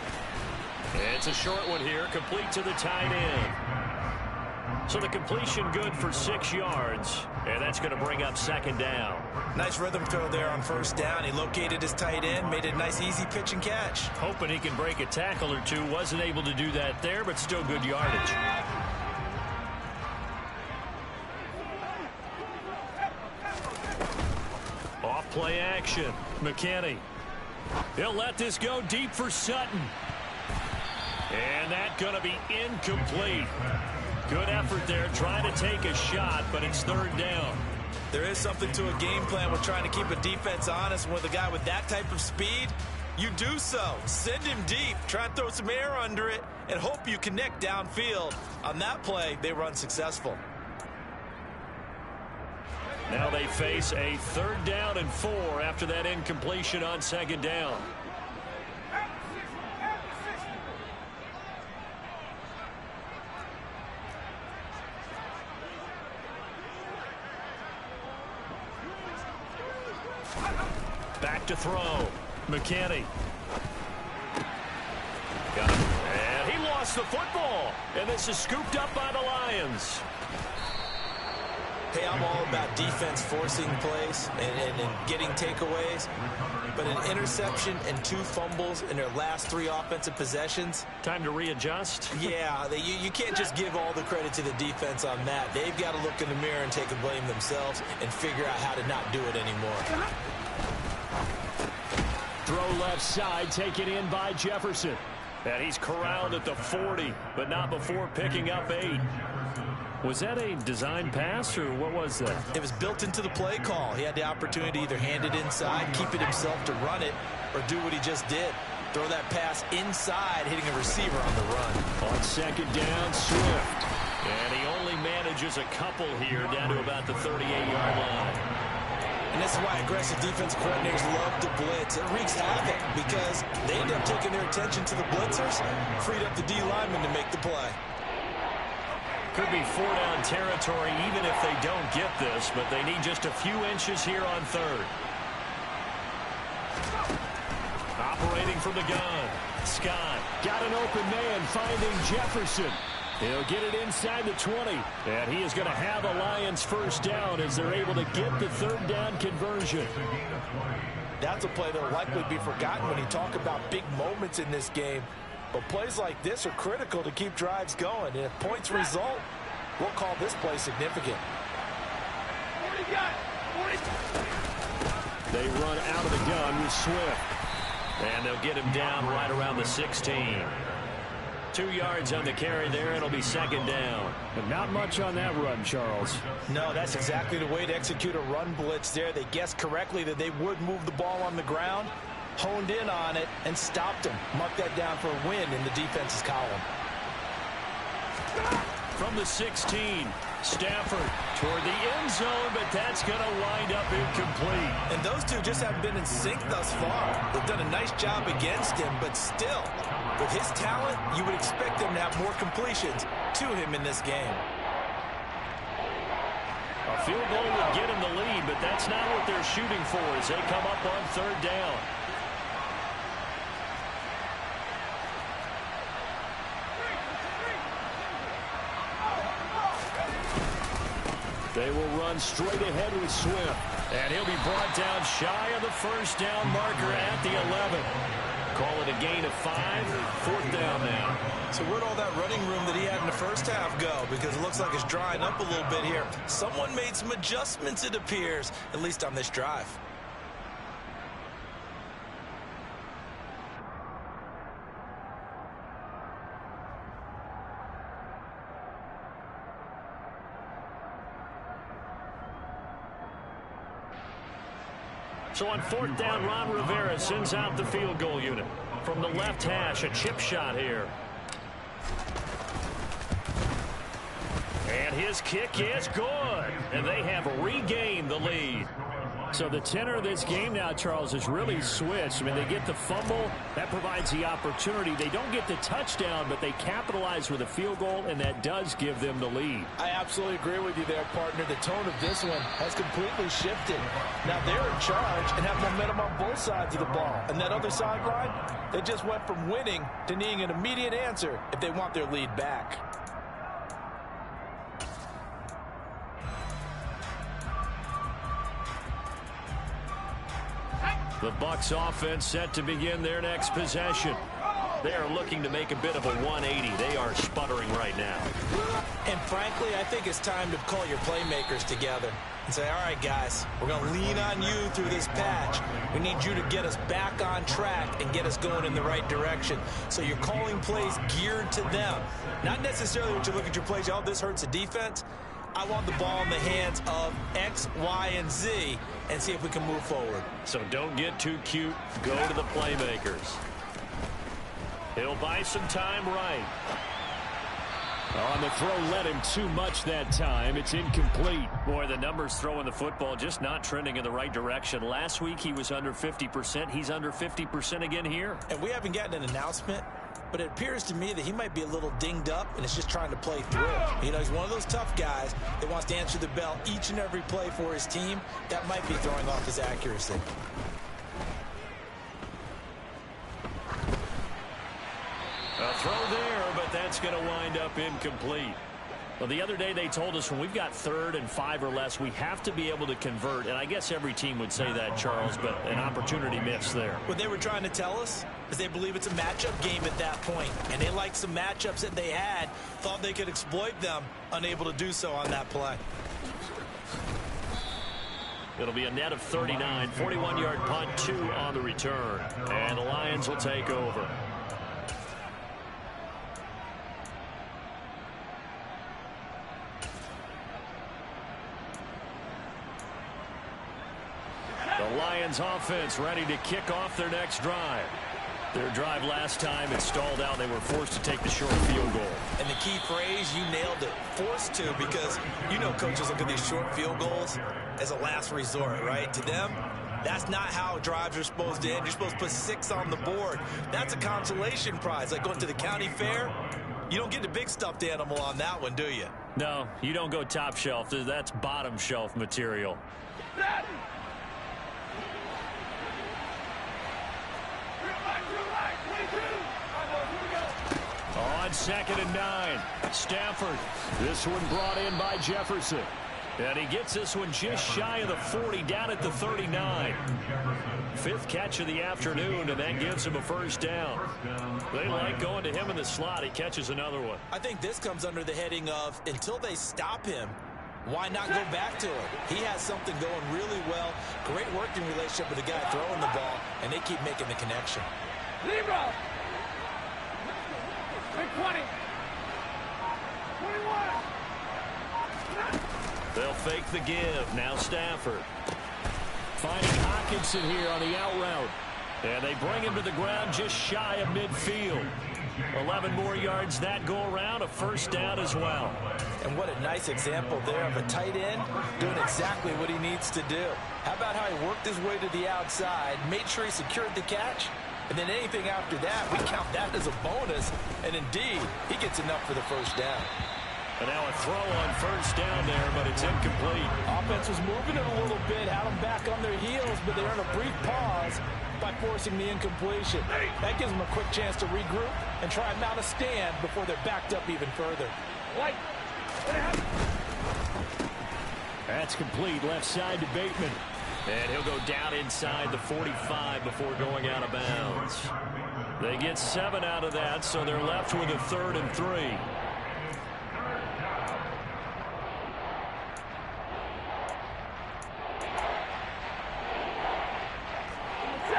It's a short one here, complete to the tight end. So the completion good for 6 yards, and that's going to bring up 2nd down. Nice rhythm throw there on 1st down. He located his tight end, made a nice easy pitch and catch. Hoping he can break a tackle or two. Wasn't able to do that there, but still good yardage. Off play action, McKinney. He'll let this go deep for Sutton. And that's going to be incomplete. Good effort there, trying to take a shot, but it's 3rd down. There is something to a game plan with trying to keep a defense honest. With a guy with that type of speed, you do so. Send him deep, try and throw some air under it, and hope you connect downfield. On that play, they were unsuccessful. Now they face a 3rd down and 4 after that incompletion on 2nd down. back to throw. McKinney. Got him. And he lost the football. And this is scooped up by the Lions. Hey, I'm all about defense forcing plays and getting takeaways. But an interception and 2 fumbles in their last 3 offensive possessions. Time to readjust. Yeah, you can't just give all the credit to the defense on that. They've got to look in the mirror and take the blame themselves and figure out how to not do it anymore. Throw left side, taken in by Jefferson. And he's corralled at the 40, but not before picking up 8. Was that a design pass, or what was that? It was built into the play call. He had the opportunity to either hand it inside, keep it himself to run it, or do what he just did. Throw that pass inside, hitting a receiver on the run. On second down, Swift. And he only manages a couple here down to about the 38-yard line. And this is why aggressive defensive coordinators love to blitz. It wreaks havoc because they end up taking their attention to the blitzers, freed up the D lineman to make the play. Could be 4-down territory even if they don't get this, but they need just a few inches here on 3rd. Operating from the gun. Scott. Got an open man finding Jefferson. He'll get it inside the 20. And he is going to have a Lions first down as they're able to get the 3rd down conversion. That's a play that will likely be forgotten when you talk about big moments in this game. But plays like this are critical to keep drives going. And if points result, we'll call this play significant. They run out of the gun with Swift. And they'll get him down right around the 16. 2 yards on the carry there. It'll be 2nd down. But not much on that run, Charles. No, that's exactly the way to execute a run blitz there. They guessed correctly that they would move the ball on the ground, honed in on it, and stopped him. Mark that down for a win in the defense's column. From the 16, Stafford toward the end zone, but that's going to wind up incomplete. And those two just haven't been in sync thus far. They've done a nice job against him, but still, with his talent, you would expect them to have more completions to him in this game. A field goal would get him the lead, but that's not what they're shooting for as they come up on 3rd down. They will run straight ahead with Swift. And he'll be brought down shy of the 1st down marker at the 11. Call it a gain of 5. 4th down now. So where'd all that running room that he had in the first half go? Because it looks like it's drying up a little bit here. Someone made some adjustments, it appears, at least on this drive. So on 4th down, Ron Rivera sends out the field goal unit. From the left hash, a chip shot here. And his kick is good. And they have regained the lead. So the tenor of this game now, Charles, is really switched. I mean, they get the fumble. That provides the opportunity. They don't get the touchdown, but they capitalize with a field goal, and that does give them the lead. I absolutely agree with you there, partner. The tone of this one has completely shifted. Now they're in charge and have momentum on both sides of the ball. And that other sideline, they just went from winning to needing an immediate answer if they want their lead back. The Bucs offense set to begin their next possession. They are looking to make a bit of a 180. They are sputtering right now. And frankly, I think it's time to call your playmakers together and say, all right, guys, we're going to lean on you through this patch. We need you to get us back on track and get us going in the right direction. So you're calling plays geared to them. Not necessarily when you look at your plays, oh, this hurts the defense. I want the ball in the hands of X, Y, and Z and see if we can move forward. So don't get too cute. Go to the playmakers. He'll buy some time right. On the throw, led him too much that time. It's incomplete. Boy, the numbers throwing the football just not trending in the right direction. Last week he was under 50%. He's under 50% again here. And we haven't gotten an announcement, but it appears to me that he might be a little dinged up and is just trying to play through it. You know, he's one of those tough guys that wants to answer the bell each and every play for his team. That might be throwing off his accuracy. throw there, but that's going to wind up incomplete. Well, the other day they told us when we've got 3rd and 5 or less, we have to be able to convert. And I guess every team would say that, Charles, but an opportunity missed there. What they were trying to tell us is they believe it's a matchup game at that point. And they liked some matchups that they had, thought they could exploit them, unable to do so on that play. It'll be a net of 39, 41-yard punt, 2 on the return. And the Lions will take over. The Lions offense ready to kick off their next drive. Their drive last time, it stalled out. They were forced to take the short field goal. And the key phrase, you nailed it, forced to, because you know coaches look at these short field goals as a last resort, right? To them, that's not how drives are supposed to end. You're supposed to put 6 on the board. That's a consolation prize. Like going to the county fair, you don't get the big stuffed animal on that one, do you? No, you don't go top shelf. That's bottom shelf material. On 2nd and 9, Stafford. This one brought in by Jefferson. And he gets this one just shy of the 40, down at the 39. 5th catch of the afternoon, and that gives him a first down. They like going to him in the slot. He catches another one. I think this comes under the heading of, until they stop him, why not go back to him? He has something going really well. Great working relationship with the guy throwing the ball, and they keep making the connection. Libra! 20. 21. They'll fake the give. Now Stafford. Finding Hockenson here on the out route. And they bring him to the ground just shy of midfield. 11 more yards that go around. A first down as well. And what a nice example there of a tight end doing exactly what he needs to do. How about how he worked his way to the outside, made sure he secured the catch, and then anything after that, we count that as a bonus. And indeed, he gets enough for the first down. And now a throw on first down there, but it's incomplete. Offense was moving it a little bit, had them back on their heels, but they earned a brief pause by forcing the incompletion. That gives them a quick chance to regroup and try and mount a stand before they're backed up even further. That's complete, left side to Bateman. And he'll go down inside the 45 before going out of bounds. They get 7 out of that, so they're left with a 3rd and 3.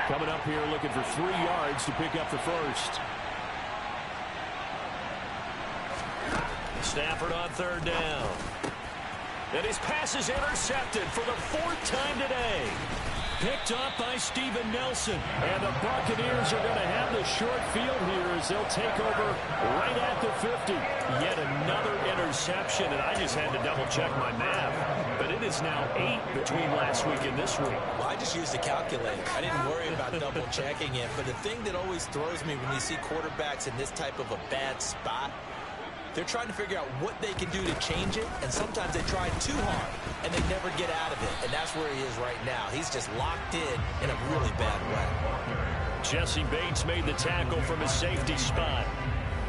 Coming up here looking for 3 yards to pick up the first. Stafford on 3rd down. And his pass is intercepted for the 4th time today. Picked off by Steven Nelson. And the Buccaneers are going to have the short field here as they'll take over right at the 50. Yet another interception, and I just had to double-check my math. But it is now 8 between last week and this week. Well, I just used a calculator. I didn't worry about double-checking it. But the thing that always throws me when you see quarterbacks in this type of a bad spot, they're trying to figure out what they can do to change it, and sometimes they try too hard, and they never get out of it. And that's where he is right now. He's just locked in a really bad way. Jesse Bates made the tackle from his safety spot.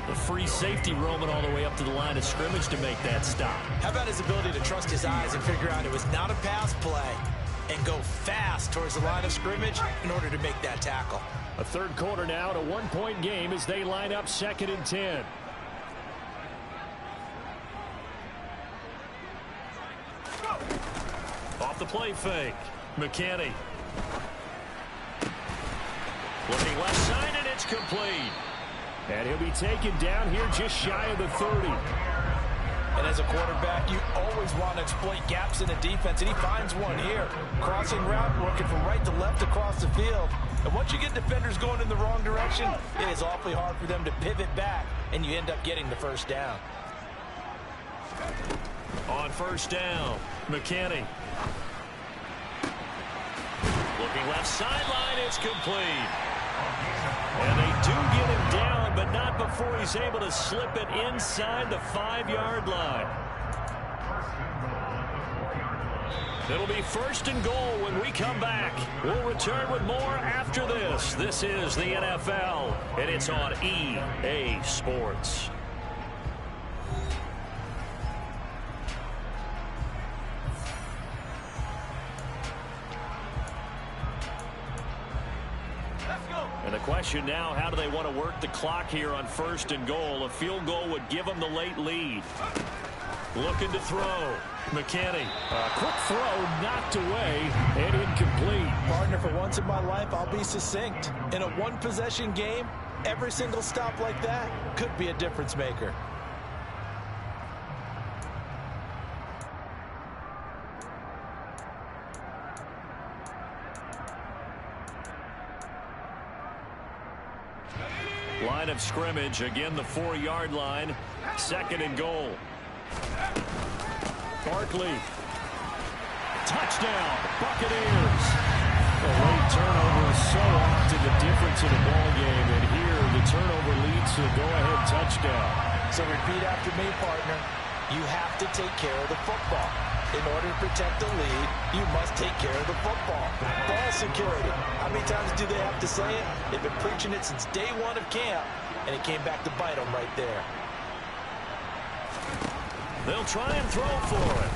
The free safety roaming all the way up to the line of scrimmage to make that stop. How about his ability to trust his eyes and figure out it was not a pass play and go fast towards the line of scrimmage in order to make that tackle. A 3rd quarter now, and a 1-point game as they line up 2nd and 10. Off the play fake. McKinney. Looking left side, and it's complete. And he'll be taken down here just shy of the 30. And as a quarterback, you always want to exploit gaps in the defense, and he finds one here. Crossing route, working from right to left across the field. And once you get defenders going in the wrong direction, it is awfully hard for them to pivot back, and you end up getting the first down. On first down, McKinney. Looking left sideline, it's complete. And they do get him down, but not before he's able to slip it inside the 5-yard line. It'll be 1st and goal when we come back. We'll return with more after this. This is the NFL, and it's on EA Sports. And the question now, how do they want to work the clock here on 1st and goal? A field goal would give them the late lead. Looking to throw. McKinney. Quick throw, knocked away, and incomplete. Partner, for once in my life, I'll be succinct. In a one-possession game, every single stop like that could be a difference maker. Line of scrimmage, again the 4-yard line. 2nd and goal. Barkley. Touchdown, Buccaneers. A late turnover is so often the difference in a ball game, and here the turnover leads to a go-ahead touchdown. So repeat after me, partner. You have to take care of the football. In order to protect the lead, you must take care of the football. Ball security. How many times do they have to say it? They've been preaching it since day one of camp, and it came back to bite them right there. They'll try and throw for it.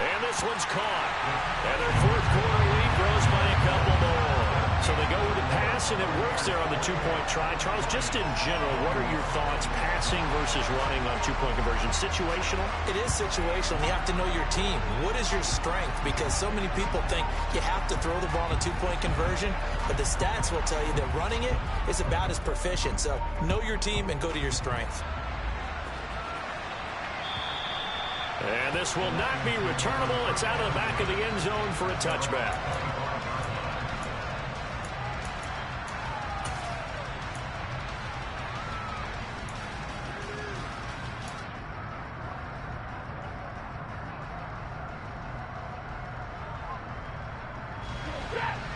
And this one's caught. And their 4th quarter lead grows by a couple more. So they go with the pass, and it works there on the 2-point try. Charles, just in general, what are your thoughts, passing versus running on 2-point conversion? Situational? It is situational. You have to know your team. What is your strength? Because so many people think you have to throw the ball in a 2-point conversion, but the stats will tell you that running it is about as proficient. So know your team and go to your strength. And this will not be returnable. It's out of the back of the end zone for a touchback.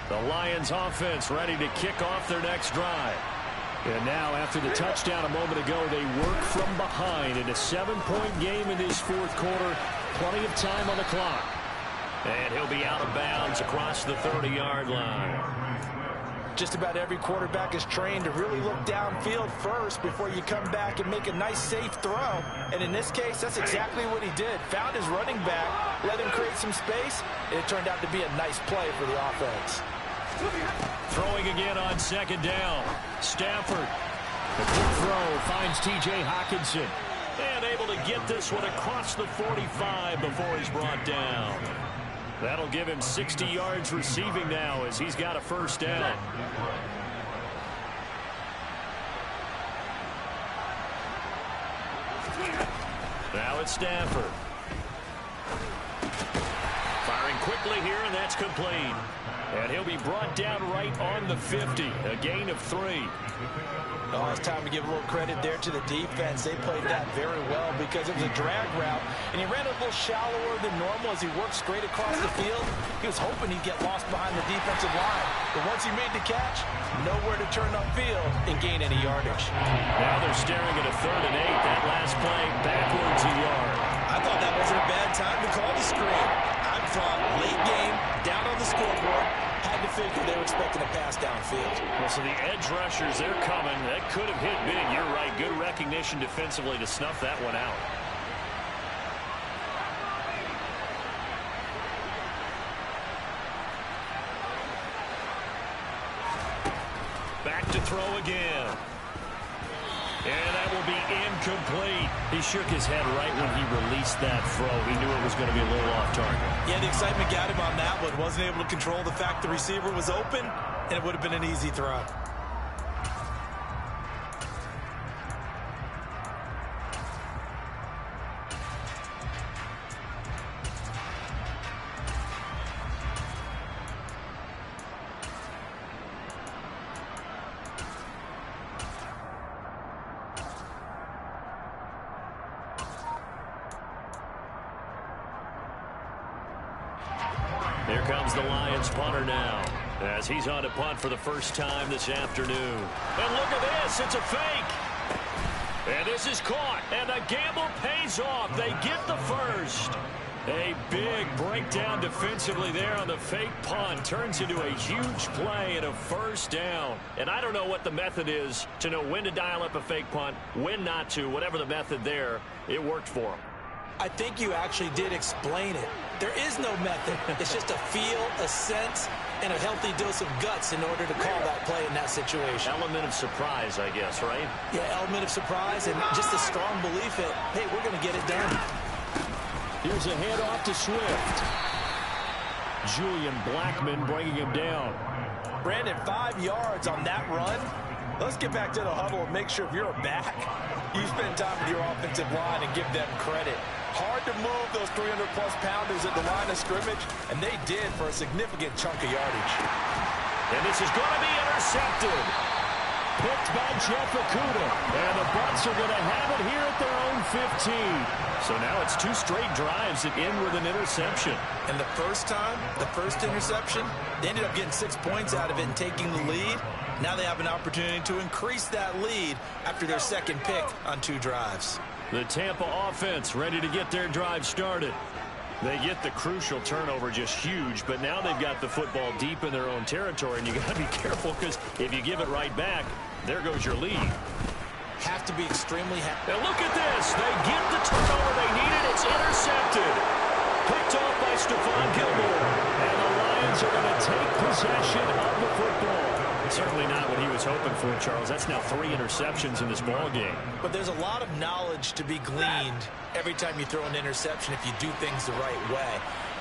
The Lions offense ready to kick off their next drive. And now, after the touchdown a moment ago, they work from behind in a 7-point game in this 4th quarter. Plenty of time on the clock. And he'll be out of bounds across the 30-yard line. Just about every quarterback is trained to really look downfield first before you come back and make a nice, safe throw. And in this case, that's exactly what he did. Found his running back, let him create some space, and it turned out to be a nice play for the offense. Throwing again on 2nd down. Stafford. The quick throw finds T.J. Hockenson. And able to get this one across the 45 before he's brought down. That'll give him 60 yards receiving now as he's got a 1st down. Now it's Stafford. Firing quickly here, and that's complete. And he'll be brought down right on the 50. A gain of 3. Oh, it's time to give a little credit there to the defense. They played that very well because it was a drag route, and he ran a little shallower than normal as he worked straight across the field. He was hoping he'd get lost behind the defensive line. But once he made the catch, nowhere to turn upfield and gain any yardage. Now they're staring at a 3rd and 8. That last play, backwards a yard. I thought that wasn't a bad time to call the screen. I thought late game, down on the scoreboard, had to figure they were expecting a pass downfield. Well, so the edge rushers, they're coming. That could have hit big. You're right. Good recognition defensively to snuff that one out. Back to throw again. And that will be incomplete. He shook his head right when he released that throw. He knew it was going to be a little off target. Yeah, the excitement got him on that one. Wasn't able to control the fact the receiver was open, and it would have been an easy throw. Here comes the Lions punter now as he's on to punt for the first time this afternoon. And look at this. It's a fake. And this is caught. And the gamble pays off. They get the first. A big breakdown defensively there on the fake punt. Turns into a huge play and a first down. And I don't know what the method is to know when to dial up a fake punt, when not to. Whatever the method there, it worked for him. I think you actually did explain it. There is no method. It's just a feel, a sense, and a healthy dose of guts in order to call that play in that situation. Element of surprise, I guess, right? Yeah, element of surprise and just a strong belief that, hey, we're going to get it done. Here's a handoff to Swift. Julian Blackman bringing him down. Brandon, 5 yards on that run. Let's get back to the huddle and make sure if you're a back, you spend time with your offensive line and give them credit. Hard to move those 300-plus pounders at the line of scrimmage, and they did for a significant chunk of yardage. And this is going to be intercepted. Picked by Jeff Okudah. And the Bucs are going to have it here at their own 15. So now it's 2 straight drives that end with an interception. And the first time, the first interception, they ended up getting 6 points out of it and taking the lead. Now they have an opportunity to increase that lead after their second pick on 2 drives. The Tampa offense ready to get their drive started. They get the crucial turnover, just huge, but now they've got the football deep in their own territory, and you got to be careful because if you give it right back, there goes your lead. Have to be extremely happy. Now look at this. They get the turnover they needed. It's intercepted. Picked off by Stephon Gilmore. And the Lions are going to take possession of the football. Certainly not what he was hoping for, Charles. That's now 3 interceptions in this ball game. But there's a lot of knowledge to be gleaned every time you throw an interception if you do things the right way.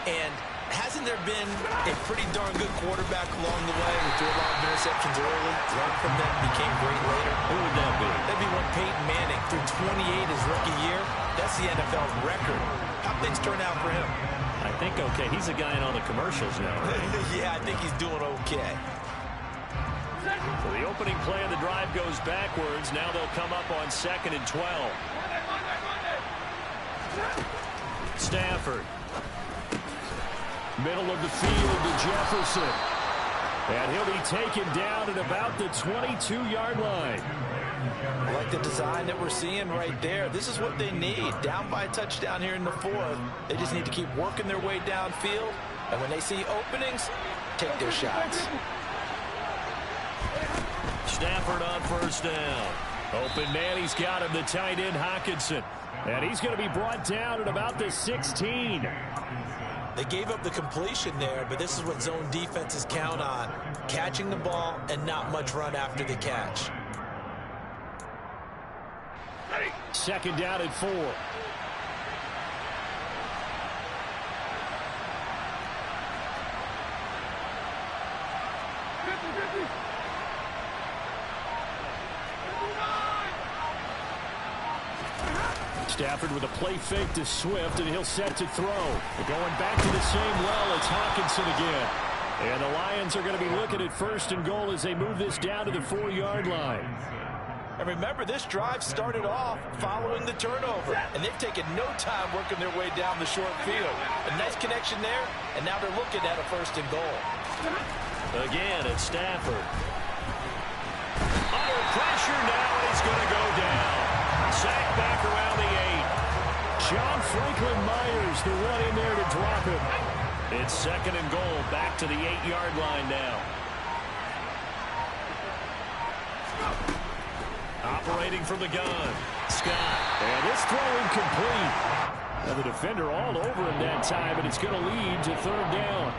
And hasn't there been a pretty darn good quarterback along the way who threw a lot of interceptions early, learned from them, became great later? Who would that be? That'd be one Peyton Manning threw 28 his rookie year. That's the NFL record. How things turn out for him? I think okay. He's a guy in all the commercials now, right? Yeah, I think he's doing okay. So the opening play of the drive goes backwards. Now they'll come up on 2nd and 12. Stafford. Middle of the field to Jefferson. And he'll be taken down at about the 22-yard line. I like the design that we're seeing right there. This is what they need. Down by a touchdown here in the 4th. They just need to keep working their way downfield. And when they see openings, take their shots. Stafford on 1st down. Open man, he's got him, the tight end Hockenson. And he's going to be brought down at about the 16. They gave up the completion there, but this is what zone defenses count on. Catching the ball and not much run after the catch. 2nd down and 4. Stafford with a play fake to Swift, and he'll set to throw. They're going back to the same well. It's Hockenson again. And the Lions are going to be looking at 1st and goal as they move this down to the 4-yard line. And remember, this drive started off following the turnover, and they've taken no time working their way down the short field. A nice connection there, and now they're looking at a 1st and goal. Again, it's Stafford. Under pressure now, and he's going to go down. Sacked back around the 8. John Franklin Myers, the one in there to drop him. It's 2nd and goal, back to the 8-yard line now. Operating from the gun, Scott. And this throw incomplete. Now the defender all over him that time, and it's going to lead to 3rd down.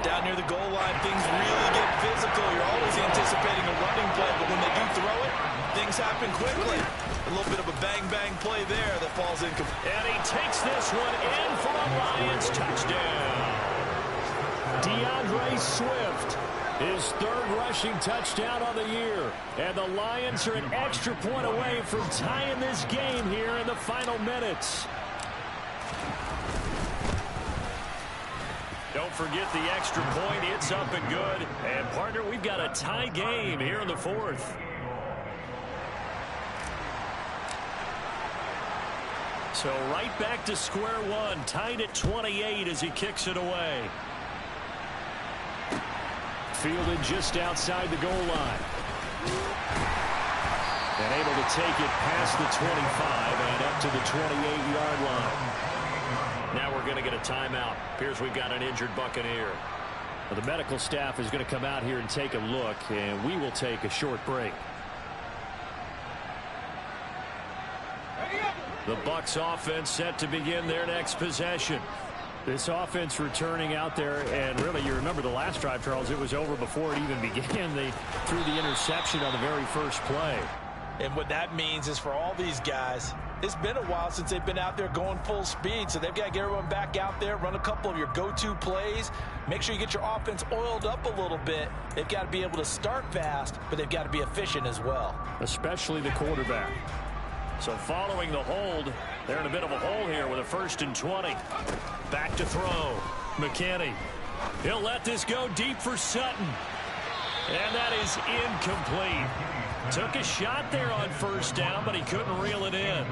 Down near the goal line, things really get physical. You're always anticipating a running play, but when they do throw it, things happen quickly. A little bit of a bang-bang play there that falls incomplete. And he takes this one in for a Lions touchdown. DeAndre Swift, his 3rd rushing touchdown of the year. And the Lions are an extra point away from tying this game here in the final minutes. Don't forget the extra point. It's up and good. And, partner, we've got a tie game here in the 4th. So right back to square one. Tied at 28 as he kicks it away. Fielded just outside the goal line. And able to take it past the 25 and up to the 28-yard line. Now we're going to get a timeout. Appears we've got an injured Buccaneer. Well, the medical staff is going to come out here and take a look, and we will take a short break. The Bucs offense set to begin their next possession. This offense returning out there, and really, you remember the last drive, Charles, it was over before it even began. They threw the interception on the very first play. And what that means is for all these guys, it's been a while since they've been out there going full speed, so they've got to get everyone back out there, run a couple of your go-to plays, make sure you get your offense oiled up a little bit. They've got to be able to start fast, but they've got to be efficient as well. Especially the quarterback. So following the hold, they're in a bit of a hole here with a 1st and 20. Back to throw. McKinney. He'll let this go deep for Sutton. And that is incomplete. Took a shot there on 1st down, but he couldn't reel it in.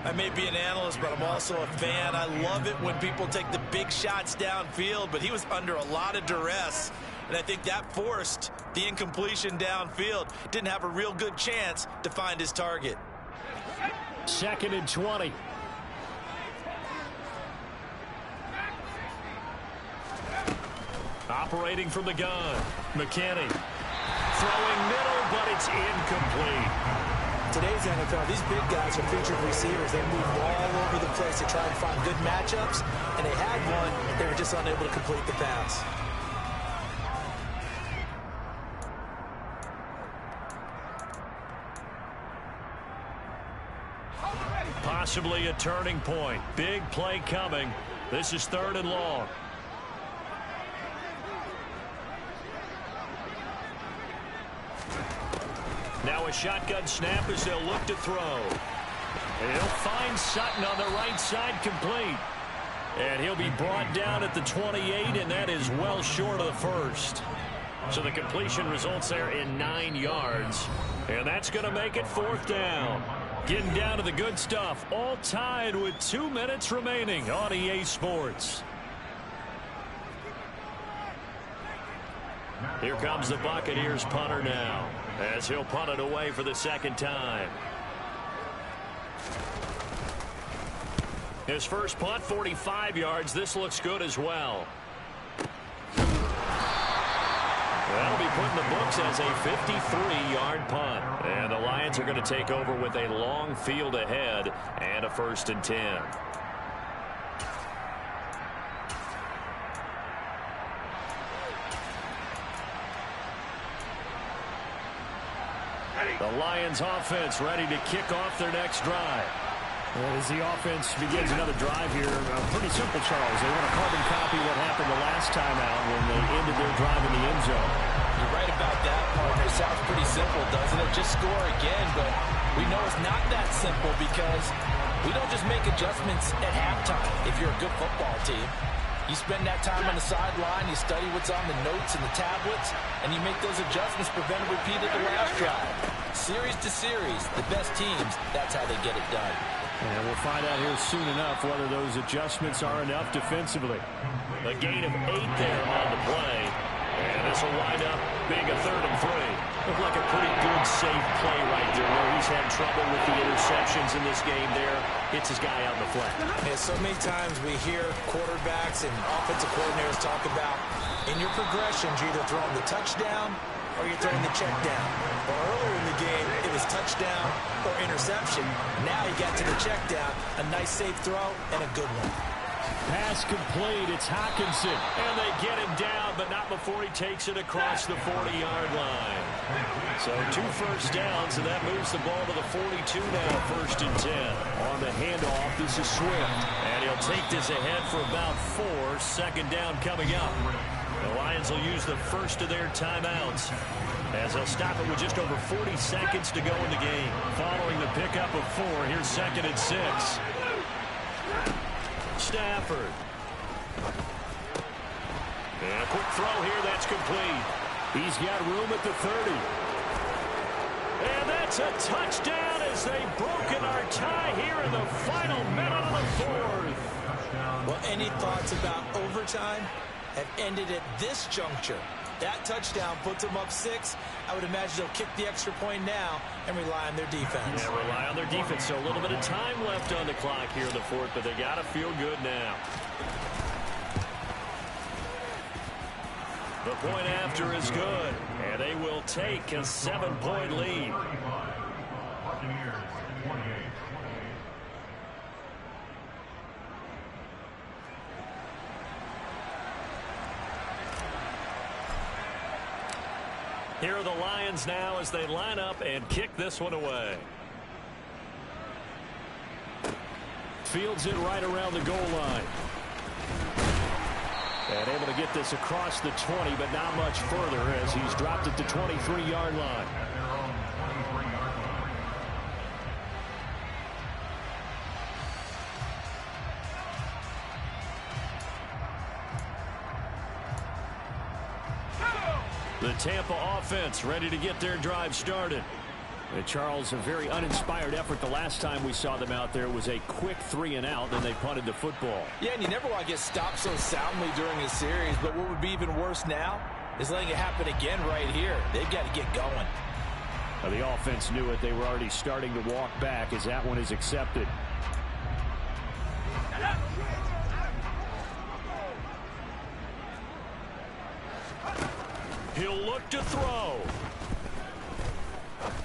I may be an analyst, but I'm also a fan. I love it when people take the big shots downfield, but he was under a lot of duress. And I think that forced the incompletion downfield. Didn't have a real good chance to find his target. 2nd and 20. Operating from the gun. McKinney. Throwing middle, but it's incomplete. Today's NFL, these big guys are featured receivers. They move all over the place to try and find good matchups, and they had one. They were just unable to complete the pass. Possibly a turning point. Big play coming. This is 3rd and long. Now a shotgun snap as they'll look to throw. He'll find Sutton on the right side, complete. And he'll be brought down at the 28, and that is well short of the 1st. So the completion results there in 9 yards. And that's going to make it 4th down. Getting down to the good stuff. All tied with 2 minutes remaining on EA Sports. Here comes the Buccaneers punter now, as he'll punt it away for the 2nd time. His first punt, 45 yards. This looks good as well. That'll be put in the books as a 53-yard punt. And the Lions are going to take over with a long field ahead and a 1st and 10. The Lions offense ready to kick off their next drive. Well, as the offense begins another drive here, pretty simple, Charles. They want to carbon copy what happened the last time out when they ended their drive in the end zone. You're right about that, partner. It sounds pretty simple, doesn't it? Just score again, but we know it's not that simple because we don't just make adjustments at halftime if you're a good football team. You spend that time on the sideline, you study what's on the notes and the tablets, and you make those adjustments, prevent a repeat of the last drive. Series to series, the best teams, that's how they get it done. And we'll find out here soon enough whether those adjustments are enough defensively. A gain of 8 there on the play. And this will wind up being a 3rd and 3. Looked like a pretty good, safe play right there where he's had trouble with the interceptions in this game there. Hits his guy out in the flat. And so many times we hear quarterbacks and offensive coordinators talk about in your progressions, you're either throwing the touchdown or you're throwing the check down. Well, earlier in the game, it was touchdown or interception. Now he got to the check down. A nice, safe throw and a good one. Pass complete. It's Hockenson. And they get him down, but not before he takes it across the 40-yard line. So 2 first downs, and that moves the ball to the 42 now, 1st and 10. On the handoff, this is Swift. And he'll take this ahead for about 4. 2nd down coming up. The Lions will use the first of their timeouts, as they'll stop it with just over 40 seconds to go in the game. Following the pickup of 4, here's 2nd and 6. Stafford. And a quick throw here, that's complete. He's got room at the 30. And that's a touchdown as they've broken our tie here in the final minute of the 4th. Well, any thoughts about overtime have ended at this juncture. That touchdown puts them up 6. I would imagine they'll kick the extra point now and rely on their defense. Yeah, rely on their defense. So a little bit of time left on the clock here in the fourth, but they got to feel good now. The point after is good, and they will take a 7-point lead. Here are the Lions now as they line up and kick this one away. Fields it right around the goal line. And able to get this across the 20, but not much further as he's dropped it to 23-yard line. The Tampa offense ready to get their drive started. And Charles, a very uninspired effort. The last time we saw them out there was a quick 3-and-out, then they punted the football. Yeah, and you never want to get stopped so soundly during a series, but what would be even worse now is letting it happen again right here. They've got to get going. Now, the offense knew it. They were already starting to walk back as that one is accepted. He'll look to throw.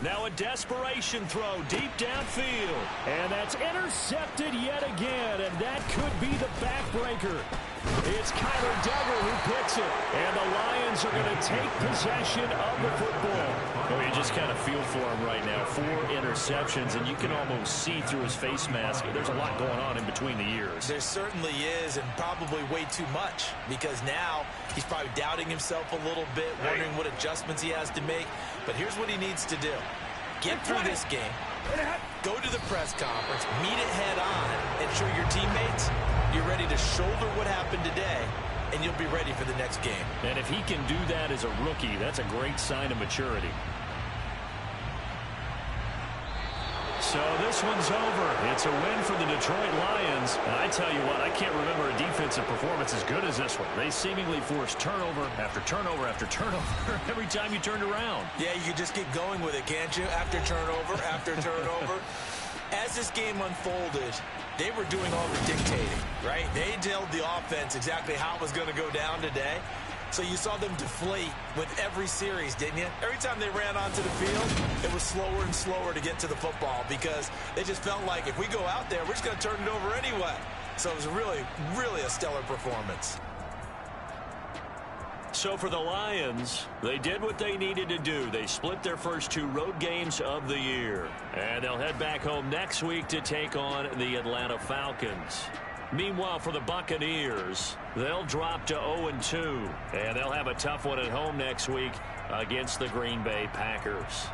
Now a desperation throw deep downfield. And that's intercepted yet again, and that could be the backbreaker. It's Kyler Duggar who picks it, and the Lions are going to take possession of the football. Well, you just kind of feel for him right now. 4 interceptions, and you can almost see through his face mask. There's a lot going on in between the ears. There certainly is, and probably way too much, because now he's probably doubting himself a little bit, wondering what adjustments he has to make. But here's what he needs to do. Get through this game, go to the press conference, meet it head on, and show your teammates you're ready to shoulder what happened today, and you'll be ready for the next game. And if he can do that as a rookie, that's a great sign of maturity. So this one's over. It's a win for the Detroit Lions. And I tell you what, I can't remember a defensive performance as good as this one. They seemingly forced turnover after turnover after turnover every time you turned around. Yeah, you can just get going with it, can't you? After turnover, after turnover. As this game unfolded, they were doing all the dictating, right? They told the offense exactly how it was going to go down today. So you saw them deflate with every series, didn't you? Every time they ran onto the field, it was slower and slower to get to the football because they just felt like if we go out there, we're just going to turn it over anyway. So it was really, really a stellar performance. So for the Lions, they did what they needed to do. They split their first 2 road games of the year. And they'll head back home next week to take on the Atlanta Falcons. Meanwhile, for the Buccaneers, they'll drop to 0-2. And they'll have a tough one at home next week against the Green Bay Packers.